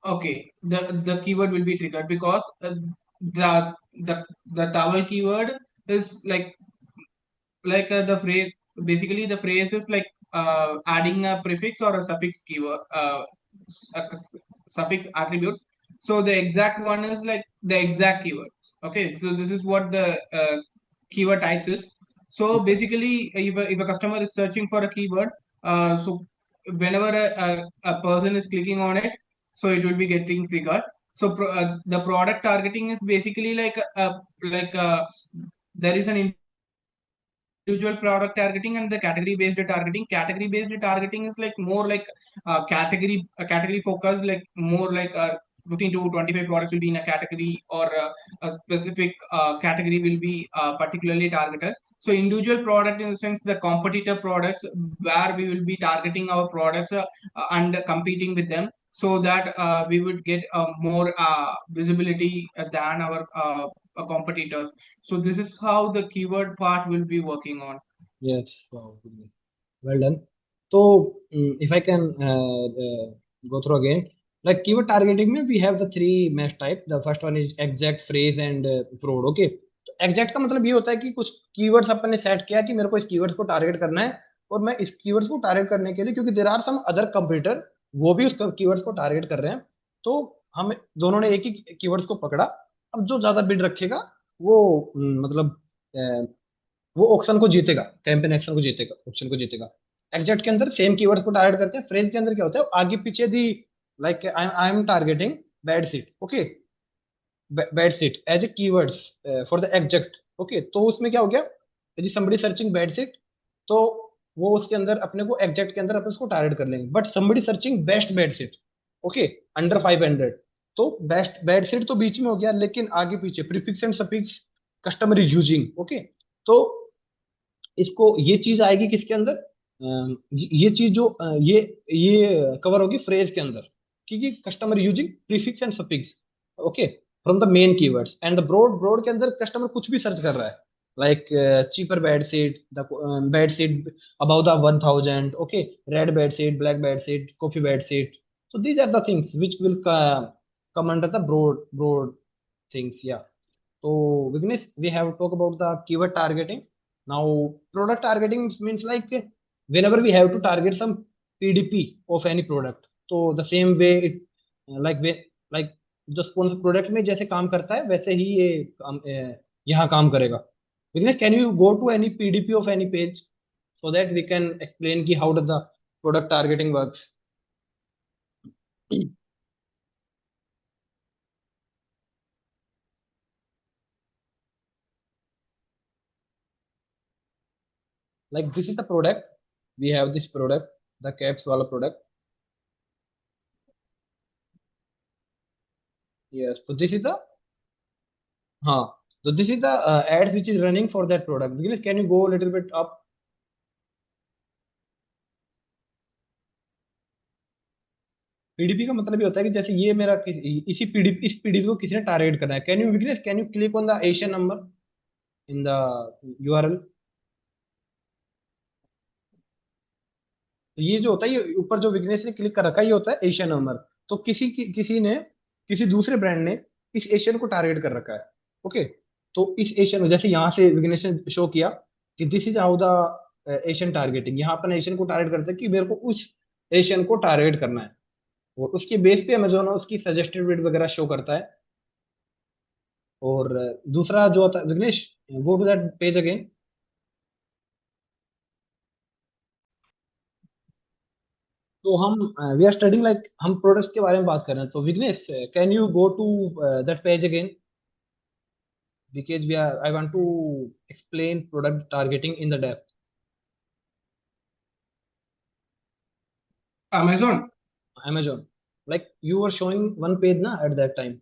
Speaker 2: okay, the keyword will be triggered because the the the towel keyword is the phrase. Basically the phrase is like adding a prefix or a suffix keyword, a suffix attribute. So the exact one is like the exact keyword. Okay, so this is what the keyword types is. So
Speaker 1: Yes.
Speaker 2: basically if a customer is searching for a keyword, so whenever a person is clicking on it, so it will be getting triggered. So the product targeting is basically like there is an individual product targeting and the category based targeting. Category based targeting is like more like category focused, like more like 15 to 25 products will be in a category, or a specific category will be particularly targeted. So individual product in the sense the competitor products, where we will be targeting our products and competing with them, so that we would get more visibility than our competitors. So this is how the keyword part will be working on.
Speaker 1: Yes. Wow. Well done. So, if I can go through again, like keyword targeting, में we have the three mesh type. The first one is exact, phrase and fraud. Okay. तो exact का मतलब ये होता है कि कुछ keywords अपन ने सेट किया कि मेरे को इस keywords को टारगेट करना है, और मैं इस keywords को टारगेट करने के लिए, क्योंकि there are some other computer वो भी उस keywords को टारगेट कर रहे हैं, तो हम दोनों ने एक ही keywords को पकड़ा। अब जो ज्यादा बिड रखेगा वो मतलब वो ऑक्शन को जीतेगा, कैंपेन एक्शन को जीतेगा, ऑप्शन को जीतेगा। एग्जैक्ट के अंदर सेम कीवर्ड को टारगेट करते हैं। फ्रेज के अंदर क्या होता है, आगे पीछे दी, like I am targeting bedsheet. Okay, bedsheet as a keywords for the exact. Okay, तो उसमें क्या हो गया, यदि somebody सर्चिंग बैड सीट, तो वो उसके अंदर अपने को एग्जैक्ट के अंदर अपने उसको टारगेट कर लेंगे। But somebody searching best bad seat, okay, under 500, तो बेस्ट बैड सीट तो बीच में हो गया, लेकिन आगे पीछे prefix and suffix customer is using. Okay, तो इसको ये चीज आएगी किसके अंदर, ये चीज जो ये कवर होगी फ्रेज के अंदर, क्योंकि customer using prefix and suffix, okay, from the main keywords. And the broad, broad के अंदर कस्टमर कुछ भी सर्च कर रहा है, like cheaper bed sheet, the bed sheet about the 1000, okay, red bed sheet, black bed sheet, coffee bed sheet. so these are the things which will come under the broad things, yeah. So, Vignesh, we have talked about the keyword targeting. Now, product targeting means like whenever we have to target some PDP of any product. So the same way it like जो sponsor product में जैसे काम करता है वैसे ही ये यहाँ काम करेगा। Vignesh, can you go to any PDP of any page so that we can explain ki how does the product targeting works? Like this is the product. We have this product, the caps wala product. Yes. So this is the हाँ, so this is the ads which is running for that product. Because can you go a little bit up? PDP का मतलब ये होता है कि जैसे ये मेरा इसी पीडीपी, इस पीडीपी को किसी ने टारगेट करना है। Can you Vignesh, can you click on the ASIN number in the URL? तो ये जो होता है, ये ऊपर जो विगनेस ने क्लिक कर रखा है, ये होता है एशियन नंबर। तो किसी ने, किसी दूसरे ब्रांड ने इस एशियन को टारगेट कर रखा है। ओके, तो इस एशियन, जैसे यहाँ से विगनेश ने शो किया कि this is how the ASIN targeting, यहाँ अपन एशियन को टारगेट करते हैं कि मेरे को उस एशियन को टारगेट करना है, और उसके बेस पे अमेजोन उसकी सजेस्टेड रेट वगैरह शो करता है। और दूसरा जो होता है Vignesh, go to that page again. तो हम वी आर स्टडिंग लाइक हम प्रोडक्ट्स के बारे में बात कर रहे हैं। तो Vighnesh, can you go to that page again, because we are I want to explain product targeting in the depth.
Speaker 2: Amazon.
Speaker 1: Amazon, like you were showing one page na at that time.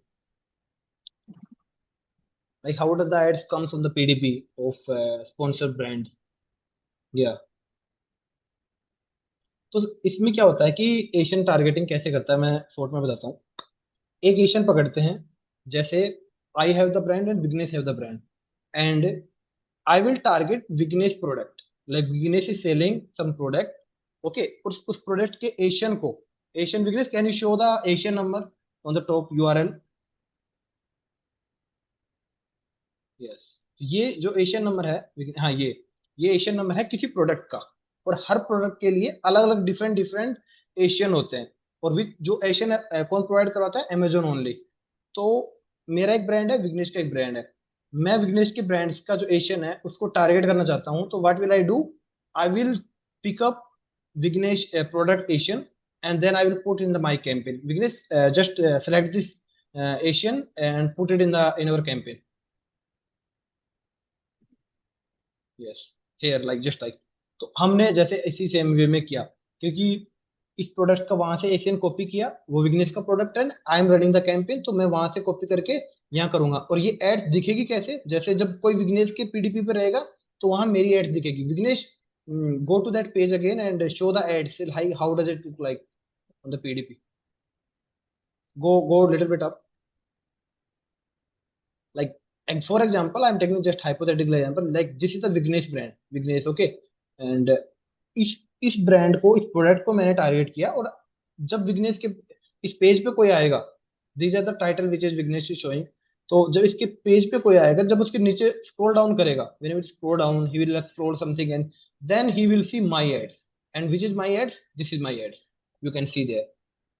Speaker 1: like how does the ads comes on the PDP of sponsored brands? Yeah. तो इसमें क्या होता है कि Asian targeting कैसे करता है, मैं शॉर्ट में बताता हूँ। एक एशियन पकड़ते हैं, जैसे I have the brand and Vignesh have the brand, and I will target Vignesh product, like Vignesh is selling some product, okay, उस प्रोडक्ट के एशियन को, ASIN Vignesh, can you show the ASIN number on the top URL? Yes. ये जो Asian number है, हाँ, ये Asian number है किसी प्रोडक्ट का, और हर प्रोडक्ट के लिए अलग अलग डिफरेंट डिफरेंट एशियन होते हैं, और विथ जो एशियन कौन प्रोवाइड करवाता है? Amazon only. तो मेरा एक ब्रांड है, विग्नेश का एक ब्रांड है, मैं विग्नेश के ब्रांड का जो एशियन है उसको टारगेट करना चाहता हूँ, तो what will I do? I will pick up Vignesh product ASIN, and then I will put in the my campaign. Vignesh, just select this Asian and put it in our campaign. Yes, here like just like. तो हमने जैसे इसी same way में किया, क्योंकि इस product का वहां से एशियन कॉपी किया, वो विग्नेस का प्रोडक्ट है, I am running the campaign, तो मैं वहां से कॉपी करके यहाँ करूंगा। और ये एड्स दिखेगी कैसे? जैसे जब कोई विग्नेस के PDP पे रहेगा, तो वहां मेरी एड्स दिखेगी। Vignesh, go to that page again and show the ads, how does it look like on the PDP? Go little bit up, like, and for example, I'm taking just hypothetical example, like this is the Vignesh brand, Vignesh, okay, and इस इस brand को, इस product को मैंने target किया, और जब विग्नेश के इस पेज पे कोई आएगा, these are the title which is Vignesh is showing, तो जब इसके पेज पे कोई आएगा, जब उसके नीचे स्क्रॉल डाउन करेगा, when it scroll down he will explore something, and then he will see my ads, and which is my ads? This is my ads, you can see there.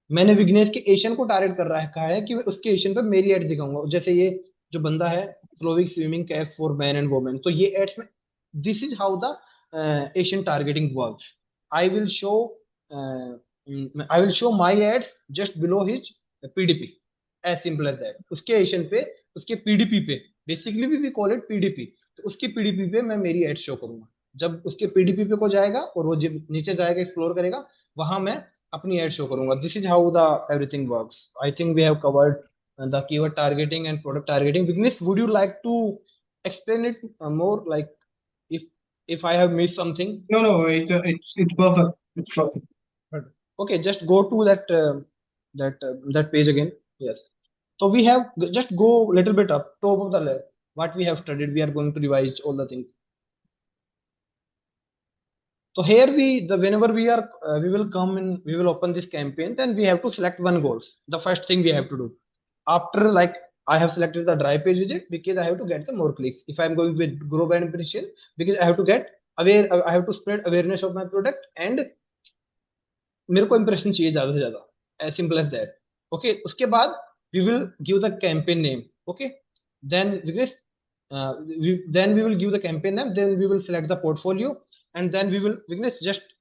Speaker 1: मैंने विग्नेश के ASIN को target कर रखा है कि मैं उसके एशियन पे मेरी एड दिखाऊंगा। जैसे ये जो बंदा है, following swimming cap for man and women, तो ये एड्स में, this is how the ASIN targeting works. I will show I will show my ads just below his PDP, as simple as that. उसके ASIN पे, उसके PDP पे, basically we call it PDP, तो उसके PDP पे मैं मेरी add show करूंगा। जब उसके PDP पे को जाएगा और वो नीचे जाएगा, एक्सप्लोर करेगा, वहां मैं अपनी एड शो करूंगा। This is how the everything works. I think we have covered the keyword targeting and product targeting. Vignesh, would you like to explain it more, like, if I have missed something?
Speaker 2: No, no, it's perfect. It's perfect.
Speaker 1: Okay, just go to that page again. Yes. So we have, just go little bit up top of the left. What we have studied, we are going to revise all the things. So here whenever we will come in, we will open this campaign, then we have to select one goals. The first thing we have to do after, like, I have selected the dry page widget because I have to get the more clicks. If I'm going with grow brand impression, because I have to get aware, I have to spread awareness of my product, and मेरे को impression चाहिए ज्यादा से ज्यादा, as simple as that. Okay, उसके बाद we will give the campaign name. Okay, then because then we will give the campaign name, then we will select the portfolio, and then we will, Vignesh, just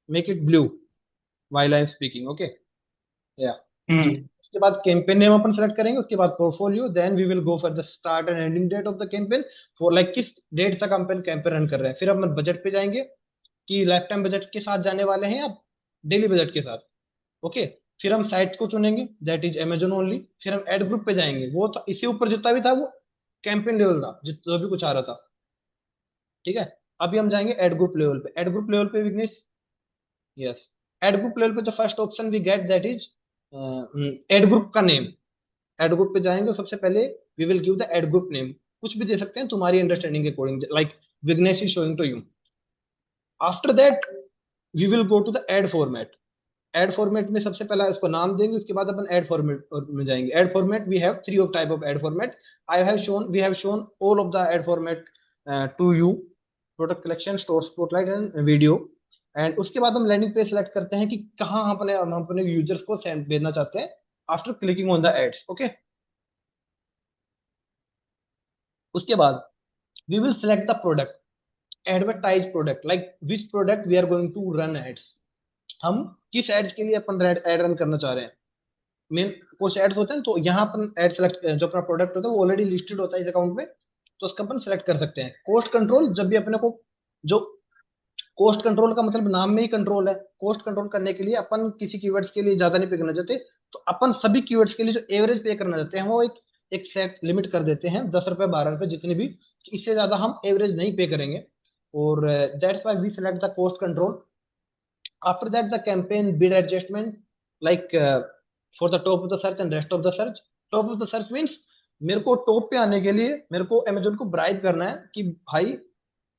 Speaker 1: make it blue while I'm speaking. Okay, yeah. उसके बाद campaign name अपन select करेंगे, उसके बाद portfolio, then we will go for the start and ending date of the campaign, for like किस डेट तक अपन campaign run कर रहे हैं। फिर अपन बजट पे जाएंगे कि लाइफ टाइम बजट के साथ जाने वाले हैं या डेली बजट के साथ। ओके, फिर हम साइट को चुनेंगे, दैट इज अमेजोन ओनली। फिर हम एड ग्रुप पे जाएंगे, वो तो इससे ऊपर जितना भी था वो कैंपेन लेवल था, जो भी कुछ आ रहा था। ठीक है, अभी हम जाएंगे एड ग्रुप लेवल पे। एड ग्रुप लेवल पे Vignesh, yes, ad group level पे जो first option we get, that is ad group का नेम। एड ग्रुप पे जाएंगे, सबसे पहले we will give the ad group name, कुछ भी दे सकते हैं तुम्हारी अंडरस्टैंडिंग के according, like Vignesh is showing to you. After that we will go to the ad format. Ad format में सबसे पहला उसको नाम देंगे, उसके बाद अपन एड फॉर्मेट में जाएंगे। Ad format, we have three of type of ad format. I have shown, we have shown all of the ad format to you, product collection, store spotlight and video. And उसके बाद हम landing page select करते हैं कि कहाँ हम अपने users को सेंड भेजना चाहते हैं after clicking on the ads. Okay, उसके बाद we will select the product, advertise product, like which product we are going to run ads. हम किस एड्स के लिए अपन एड रन करना चाह रहे हैं। मेन कुछ एड्स होते हैं, तो यहाँ अपन एड सेलेक्ट, जो अपना प्रोडक्ट होता है वो ऑलरेडी लिस्टेड होता है इस अकाउंट में, तो उसका अपन सेलेक्ट कर सकते हैं। कॉस्ट कंट्रोल, जब भी अपने को, जो कॉस्ट कंट्रोल का मतलब नाम में ही कंट्रोल है, कॉस्ट कंट्रोल करने के लिए अपन किसी कीवर्ड्स के लिए ज्यादा नहीं पे करना चाहते, तो अपन सभी कीवर्ड्स के लिए जो एवरेज पे करना चाहते हैं, वो एक एक सेट लिमिट कर देते हैं, 10 रुपए 12 रुपए जितने भी, इससे ज्यादा हम एवरेज नहीं पे करेंगे। और that's why we select the cost control. After that, the campaign bid adjustment, like for the top of the search and rest of the search. Top of the search means मेरे को top पे आने के लिए मेरे को Amazon को bribe करना है कि भाई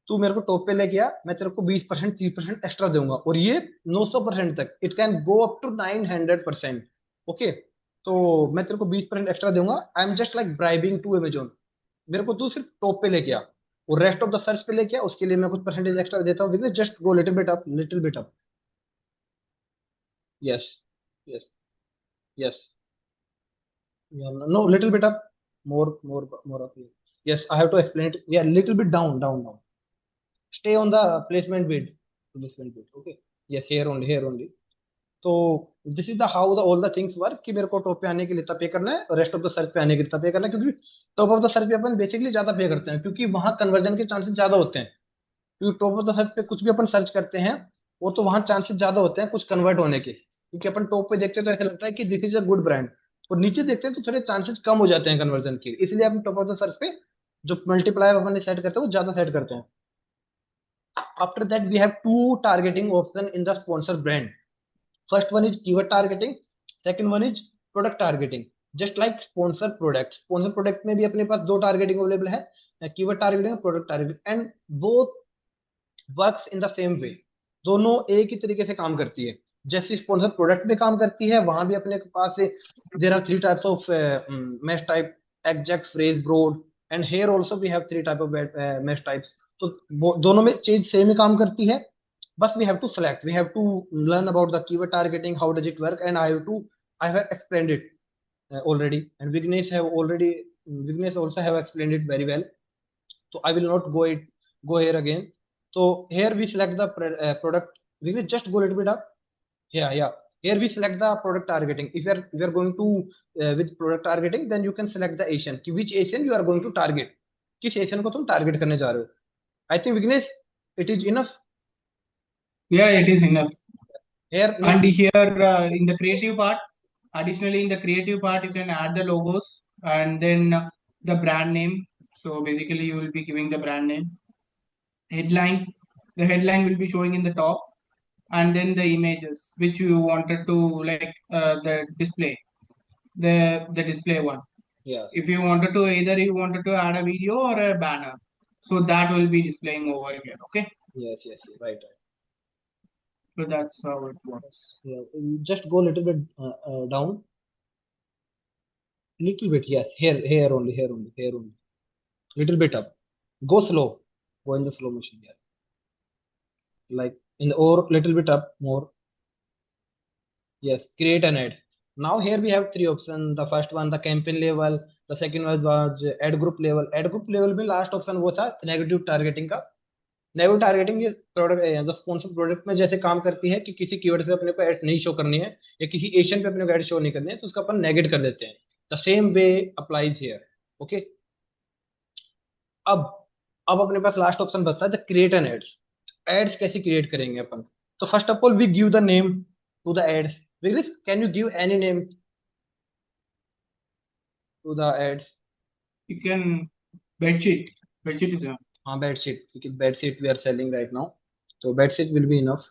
Speaker 1: तू मेरे को टॉप पे लेके आ, मैं तेरे को 20% 30% एक्स्ट्रा दूंगा, और ये 900% तक, it can go up to 900%। Okay, तो मैं तेरे को 20% एक्स्ट्रा दूंगा, I am just like bribing to Amazon. मेरे को तू सिर्फ टॉप पे लेके आ और रेस्ट ऑफ द सर्च पे लेके आ, उसके लिए मैं कुछ परसेंटेज एक्स्ट्रा देता हूँ, just go little bit up, little bit up. Yes, yes, yes. Yeah, no, little bit up, more up here. Yes, I have to explain it. Yeah, little bit down, down, down. Stay on the placement bid. Okay. Yes, here only. तो this is the how the all the things work, कि मेरे को top पे आने के लिए इतना पे करना है और रेस्ट ऑफ द सर्च पे आने के लिए इतना पे करना है, क्योंकि टॉप ऑफ द सर्च पे अपन बेसिकली ज्यादा पे करते हैं क्योंकि वहां कन्वर्जन के चांसेस ज्यादा होते हैं। क्योंकि टॉप ऑफ द सर्च पे कुछ भी अपन सर्च करते हैं, वो तो वहां चांसेस ज्यादा होते हैं कुछ कन्वर्ट होने के, क्योंकि अपन टॉप पे देखते हैं तो ऐसा लगता है कि this is a good brand, और नीचे देखते हैं तो थोड़े चांसेस कम हो जाते हैं कन्वर्जन के, इसलिए अपन टॉप ऑफ द सर्च पे जो मल्टीप्लाई अपन सेट करते हैं वो ज्यादा सेट करते हैं। After that we have two targeting option in the sponsor brand. First one is keyword targeting, second one is product targeting. Just like sponsor product में भी अपने पास दो टारगेटिंग अवेलेबल है, कीवर्ड टारगेटिंग और product targeting, and both works in the same way. दोनों एक ही तरीके से काम करती है। जैसे स्पॉन्सर प्रोडक्ट में काम करती है, वहां भी अपने पास there are three types of match type, exact, phrase, broad, and here also we have three type of match types. तो दोनों में चीज सेम ही काम करती है, बस we have to learn about the keyword targeting, how does it work, and I have explained it already, and Vignesh also have explained it very well, so I will not go here again. So here we select the product. We will just go a little bit up. Yeah. Here we select the product targeting. If we are going to with product targeting, then you can select the Asian, कि which Asian you are going to target, किस Asian को तुम target करने जा रहे हो। I think Vignesh, it is enough.
Speaker 2: Yeah, it is enough.
Speaker 1: Here
Speaker 2: And here in the creative part, additionally in the creative part, you can add the logos and then the brand name. So basically, you will be giving the brand name. Headlines, the headline will be showing in the top, and then the images which you wanted to like the display, the display one.
Speaker 1: yes,
Speaker 2: If you wanted to either you wanted to add a video or a banner, so that will be displaying over here. Okay,
Speaker 1: yes, right.
Speaker 2: so that's how it works.
Speaker 1: Yeah, just go a little bit down, little bit. Yes, here only. Little bit up. Go slow. Go in the slow motion. Yeah, like in the, or little bit up more. Yes, create an ad. Now here we have three options. The first one, the campaign level. The second one was ad group level. Ad group level में last option वो था negative targeting का। Negative targeting ये product sponsor product में जैसे काम करती है कि किसी कीवर्ड पे अपने को ऐड नहीं शो करनी है या किसी एशियन पे अपने को ऐड शो नहीं करनी है, तो उसका अपन नेगेट कर देते हैं। The same way applies here. Okay, अब अब अपने पास लास्ट ऑप्शन बचता है the create an ads. Ads कैसे क्रिएट करेंगे अपन? तो first of all we give the name to the ads. Can you give any name to the ads?
Speaker 2: You can bedsheet. Bedsheet is enough.
Speaker 1: हाँ, bedsheet, क्योंकि bedsheet we are selling right now, तो bedsheet will be enough.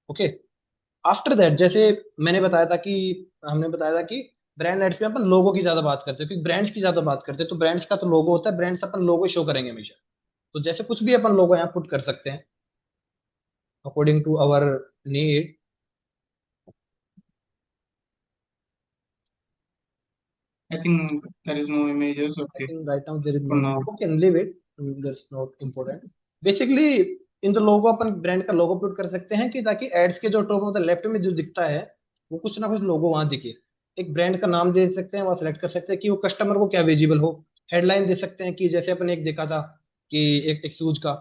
Speaker 1: Okay, after that जैसे हमने बताया था कि brand ads पे अपन लोगो की ज्यादा बात करते हैं, क्योंकि ब्रांड्स की ज्यादा बात करते हैं, तो ब्रांड्स का तो लोगो होता है, ब्रांड्स अपन लोगो शो करेंगे हमेशा। तो जैसे कुछ भी अपन लोगो यहाँ पुट कर सकते हैं according to our need.
Speaker 2: I think there is no images.
Speaker 1: I
Speaker 2: Okay,
Speaker 1: think right now there is
Speaker 2: for
Speaker 1: no.
Speaker 2: now.
Speaker 1: Okay, leave it. That's not important. Basically, in the logo upon brand का लोगो put कर सकते हैं कि ताकि ads के जो top of the left में जो दिखता है वो कुछ ना कुछ लोगो वहां दिखे। एक ब्रांड का नाम दे सकते हैं, वहां सेलेक्ट कर सकते हैं कि वो कस्टमर को क्या विजिबल हो। हेडलाइन दे सकते हैं कि जैसे अपन एक देखा था कि एक शूज का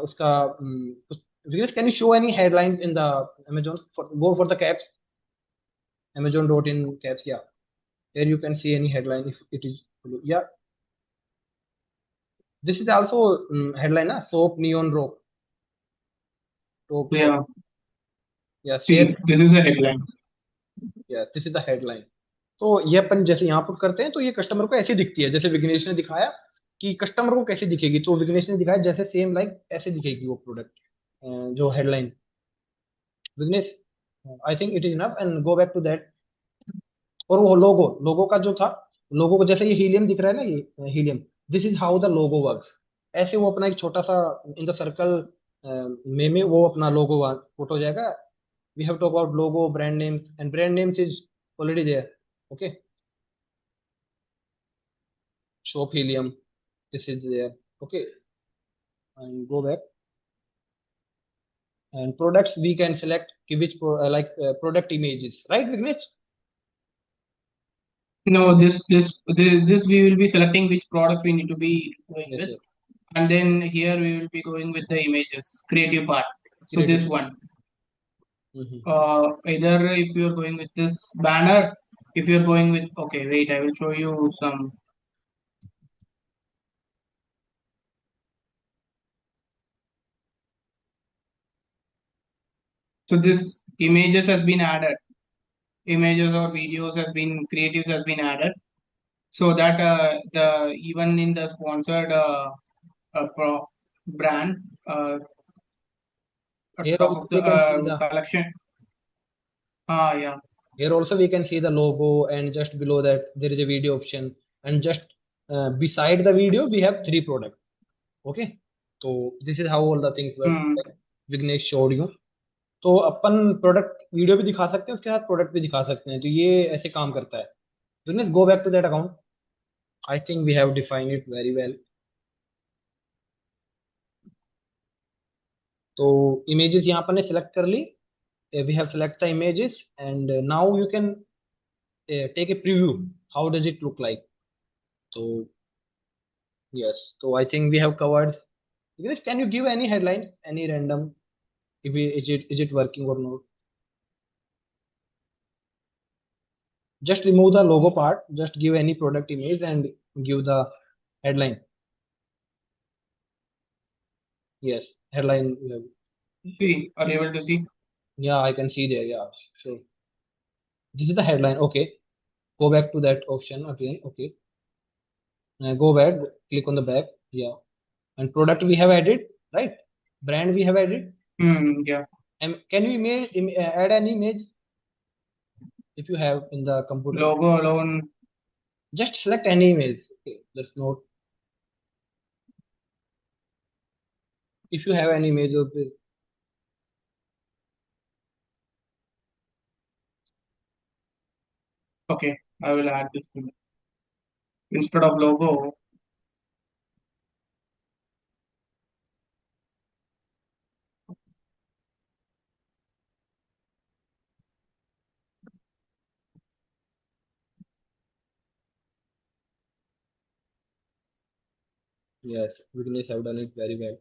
Speaker 1: उसका कुछ, can you show any headline in the Amazon, go for the caps, amazon dot in caps, या here you can see any headline if it is, yeah, this is also headline na, soap neon rope,
Speaker 2: Yeah.
Speaker 1: yeah,
Speaker 2: See,
Speaker 1: share,
Speaker 2: this is a headline.
Speaker 1: yeah, this is the headline. तो ये अपन जैसे यहाँ put करते हैं तो ये customer को ऐसे दिखती है, जैसे विघ्नेश ने दिखाया कि कस्टमर को कैसे दिखेगी, तो विघ्नेश ने दिखाया जैसे सेम लाइक ऐसे दिखेगी वो प्रोडक्ट, जो headline. Vignesh, I think it is enough and go back to that. और वो लोगो, लोगो का जो था, लोगो को जैसे ये हीलियम दिख रहा है ना, ये helium, this is how the logo works. ऐसे वो अपना एक छोटा सा इन द सर्कल में वो अपना लोगो पुट हो जाएगा। We have talk about logo, brand names, and brand names is already there. Okay, shop helium, this is there. Okay, and go back, and products we can select which product images, right, Vignesh?
Speaker 2: No, this we will be selecting which products we need to be going
Speaker 1: Yes,
Speaker 2: with,
Speaker 1: yes.
Speaker 2: and then here we will be going with the images, creative part. So
Speaker 1: Creative.
Speaker 2: this one,
Speaker 1: Mm-hmm.
Speaker 2: either if you are going with this banner, if you are going with, okay, wait, I will show you some. So this images has been added, images or videos has been creatives has been added, so that the even in the sponsored brand at
Speaker 1: Here
Speaker 2: top
Speaker 1: also
Speaker 2: of the
Speaker 1: we can see the
Speaker 2: collection. Ah, yeah.
Speaker 1: Here also we can see the logo, and just below that there is a video option, and just beside the video we have three products. Okay, so this is how all the things work,
Speaker 2: Hmm.
Speaker 1: like Vignesh showed you. तो अपन product video भी दिखा सकते हैं, उसके साथ product भी दिखा सकते हैं, तो ये ऐसे काम करता है। Vignesh, go back to that account. I think we have defined it very well. तो images यहाँ पर ने select कर ली, we have select the images, and now you can take a preview, how does it look like. So yes, so I think we have covered. Vignesh, can you give any headline, any random, if we, is it working or not? Just remove the logo part, just give any product image and give the headline. Yes, headline.
Speaker 2: See, are you able to see?
Speaker 1: Yeah, I can see there. Yeah, so this is the headline. Okay, go back to that option again. Okay, go back, click on the back. Yeah, and product we have added, right? Brand we have added.
Speaker 2: Hmm. Yeah.
Speaker 1: And can we add an image if you have in the computer?
Speaker 2: Logo alone.
Speaker 1: Just select any image. Okay, let's note if you have any image of this.
Speaker 2: Okay, I will add this one. Instead of logo.
Speaker 1: Yes, Vignesh have done it very well.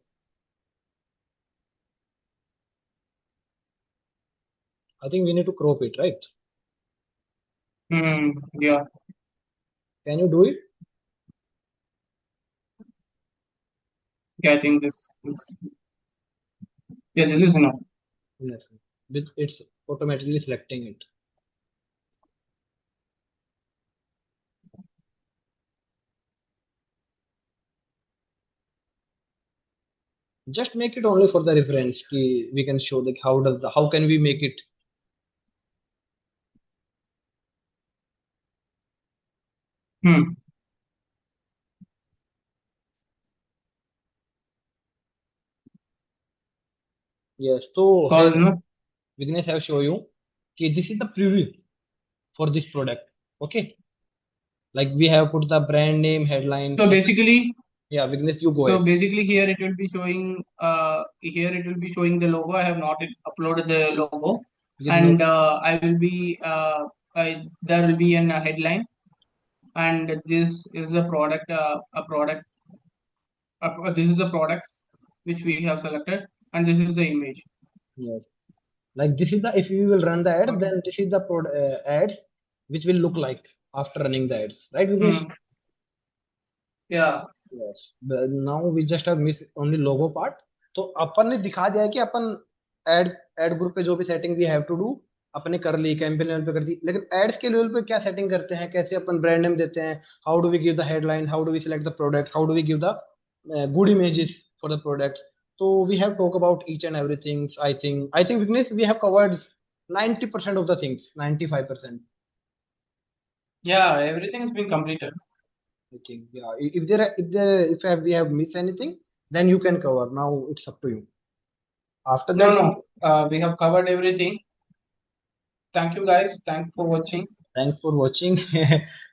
Speaker 1: I think we need to crop it, right?
Speaker 2: Hmm. Yeah.
Speaker 1: Can you do it?
Speaker 2: Yeah. I think this. Yeah. This is enough.
Speaker 1: Yes. It's automatically selecting it. Just make it only for the reference. We can show like how can we make it.
Speaker 2: Hmm.
Speaker 1: Yes. So here
Speaker 2: Cause no.
Speaker 1: Vignesh have show you. Okay, this is the preview for this product. Okay, like we have put the brand name, headline.
Speaker 2: So basically,
Speaker 1: Yeah, Vignesh, you go
Speaker 2: so
Speaker 1: ahead.
Speaker 2: basically here it will be showing. Here it will be showing the logo. I have not uploaded the logo,
Speaker 1: Because no,
Speaker 2: and I will be. There will be an headline, and this is the product. A product. This is the products which we have selected, and this is the image.
Speaker 1: yes. Like this is the, if you will run the ad,
Speaker 2: Okay.
Speaker 1: then this is the ads which will look like after running the ads, right, Vignesh?
Speaker 2: Hmm. Yeah.
Speaker 1: Yes. Now we just have missed only logo part. तो अपन ने दिखा दिया है कि अपन add add group पे जो भी setting we have to do, अपने कर ली, कैंपेन लेवल पे कर दी, लेकिन एड्स के लेवल पे क्या सेटिंग करते हैं, कैसे अपन ब्रांड नेम देते हैं, how do we give the headline, how do we select the product, how do we give the good images for the product. So we have talked about each and everything. I think Vignesh, we have covered 90% of the things, 95%.
Speaker 2: Yeah, everything has been completed.
Speaker 1: I think, yeah. If we have missed anything, then you can cover. Now it's up to you. After
Speaker 2: No,
Speaker 1: that,
Speaker 2: no, we have covered everything. Thank you guys. Thanks for watching.
Speaker 1: thanks for watching.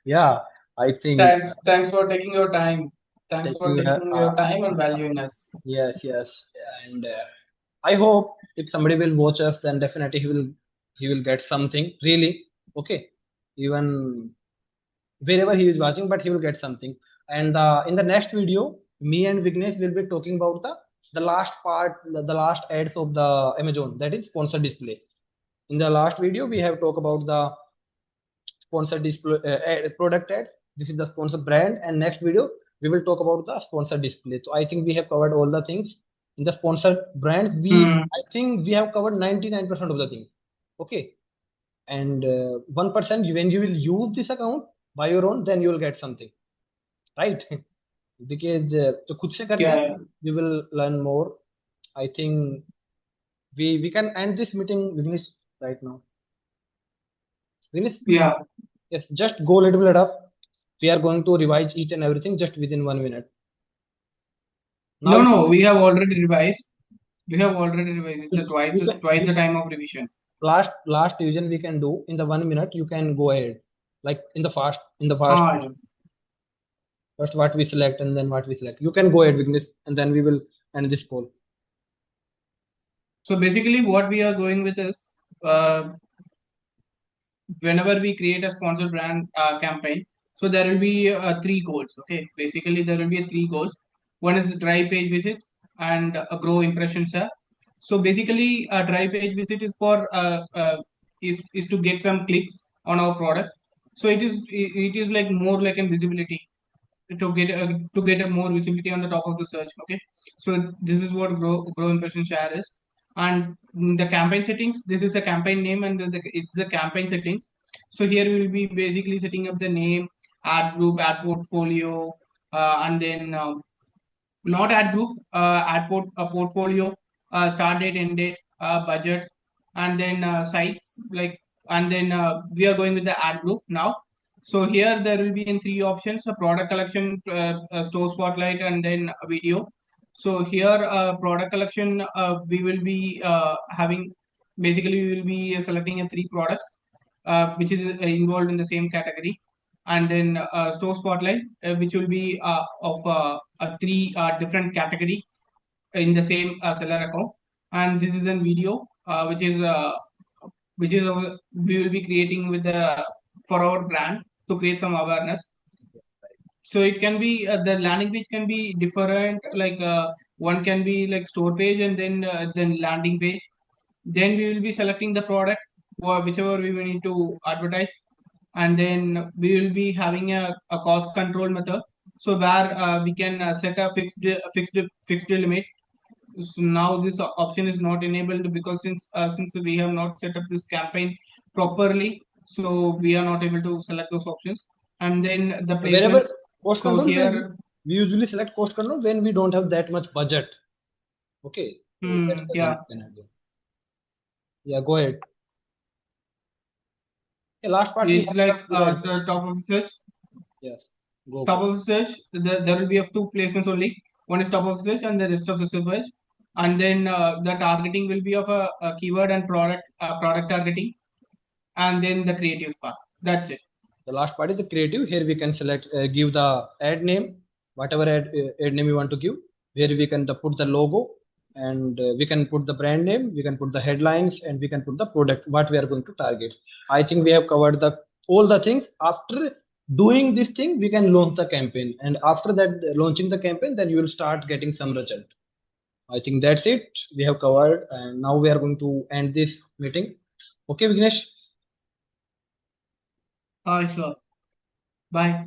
Speaker 1: Yeah, I think
Speaker 2: Thanks for taking your time. Thanks
Speaker 1: thank
Speaker 2: for
Speaker 1: you.
Speaker 2: taking your time and valuing us.
Speaker 1: Yes, and I hope if somebody will watch us, then definitely he will get something really. Okay, even wherever he is watching, but he will get something. And in the next video, me and Vignesh will be talking about the last part, the last ads of the Amazon, that is sponsored display. In the last video, we have talked about the sponsored display product ad. This is the sponsored brand, and next video we will talk about the sponsored display. So I think we have covered all the things in the sponsored brand.
Speaker 2: Hmm.
Speaker 1: I think we have covered 99% of the things. Okay, and 1% when you will use this account by your own, then you will get something, right? Because तो खुद से करते
Speaker 2: Yeah.
Speaker 1: हैं, we will learn more. I think we can end this meeting, Vignesh, right now. Vignesh,
Speaker 2: Yeah.
Speaker 1: yes, just go a little bit up. We are going to revise each and everything just within 1 minute. Now
Speaker 2: No, no, we have already revised. We have already revised. It's a
Speaker 1: you can,
Speaker 2: twice the time of revision.
Speaker 1: last revision we can do in the 1 minute. You can go ahead, like in the fast.
Speaker 2: Ah, yeah.
Speaker 1: First what we select and then what we select. You can go ahead, Vignesh, and then we will end this call.
Speaker 2: So basically, what we are going with is whenever we create a sponsored brand campaign, so there will be three goals. Okay, basically there will be three goals. One is dry page visits and grow impressions. So basically, a dry page visit is for is to get some clicks on our product. So it is like more like a visibility to get a more visibility on the top of the search. Okay, so this is what grow impression share is. And the campaign settings, this is a campaign name, and it's the campaign settings. So here we will be basically setting up the name, ad group, ad portfolio, and then not ad group, portfolio, start date, end date, budget, and then sites, like, and then we are going with the ad group now. So here there will be in three options: a product collection, store spotlight, and then a video. So here product collection, we will be having, basically we will be selecting three products which is involved in the same category, and then store spotlight, which will be of three different category in the same seller account. And this is a video which is we will be creating with the for our brand to create some awareness. So it can be the landing page can be different, like one can be like store page, and then landing page. Then we will be selecting the product or whichever we will need to advertise, and then we will be having a cost control method, so where we can set a fixed limit. So now this option is not enabled because since we have not set up this campaign properly, so we are not able to select those options. And then the
Speaker 1: Wherever
Speaker 2: placements.
Speaker 1: cost
Speaker 2: So
Speaker 1: control,
Speaker 2: here,
Speaker 1: we usually select cost control when we don't have that much budget. Okay, so that's the thing
Speaker 2: yeah,
Speaker 1: you can handle. Yeah, go ahead. Yeah, last part we
Speaker 2: it's
Speaker 1: have
Speaker 2: like
Speaker 1: covered.
Speaker 2: the top of the search.
Speaker 1: Yes, go
Speaker 2: Top
Speaker 1: go.
Speaker 2: of the search, there will be of two placements only. One is top of the search, and the rest of the search. And then the targeting will be of a keyword and product targeting, and then the creative part. That's it.
Speaker 1: The last part is the creative. Here we can select, give the ad name, whatever ad name you want to give. Here we can put the logo, and we can put the brand name, we can put the headlines, and we can put the product what we are going to target. I think we have covered the all the things. After doing this thing, we can launch the campaign, and after that launching the campaign, then you will start getting some result. I think that's it. We have covered, and now we are going to end this meeting. Okay, Vignesh.
Speaker 2: Sure. Bye.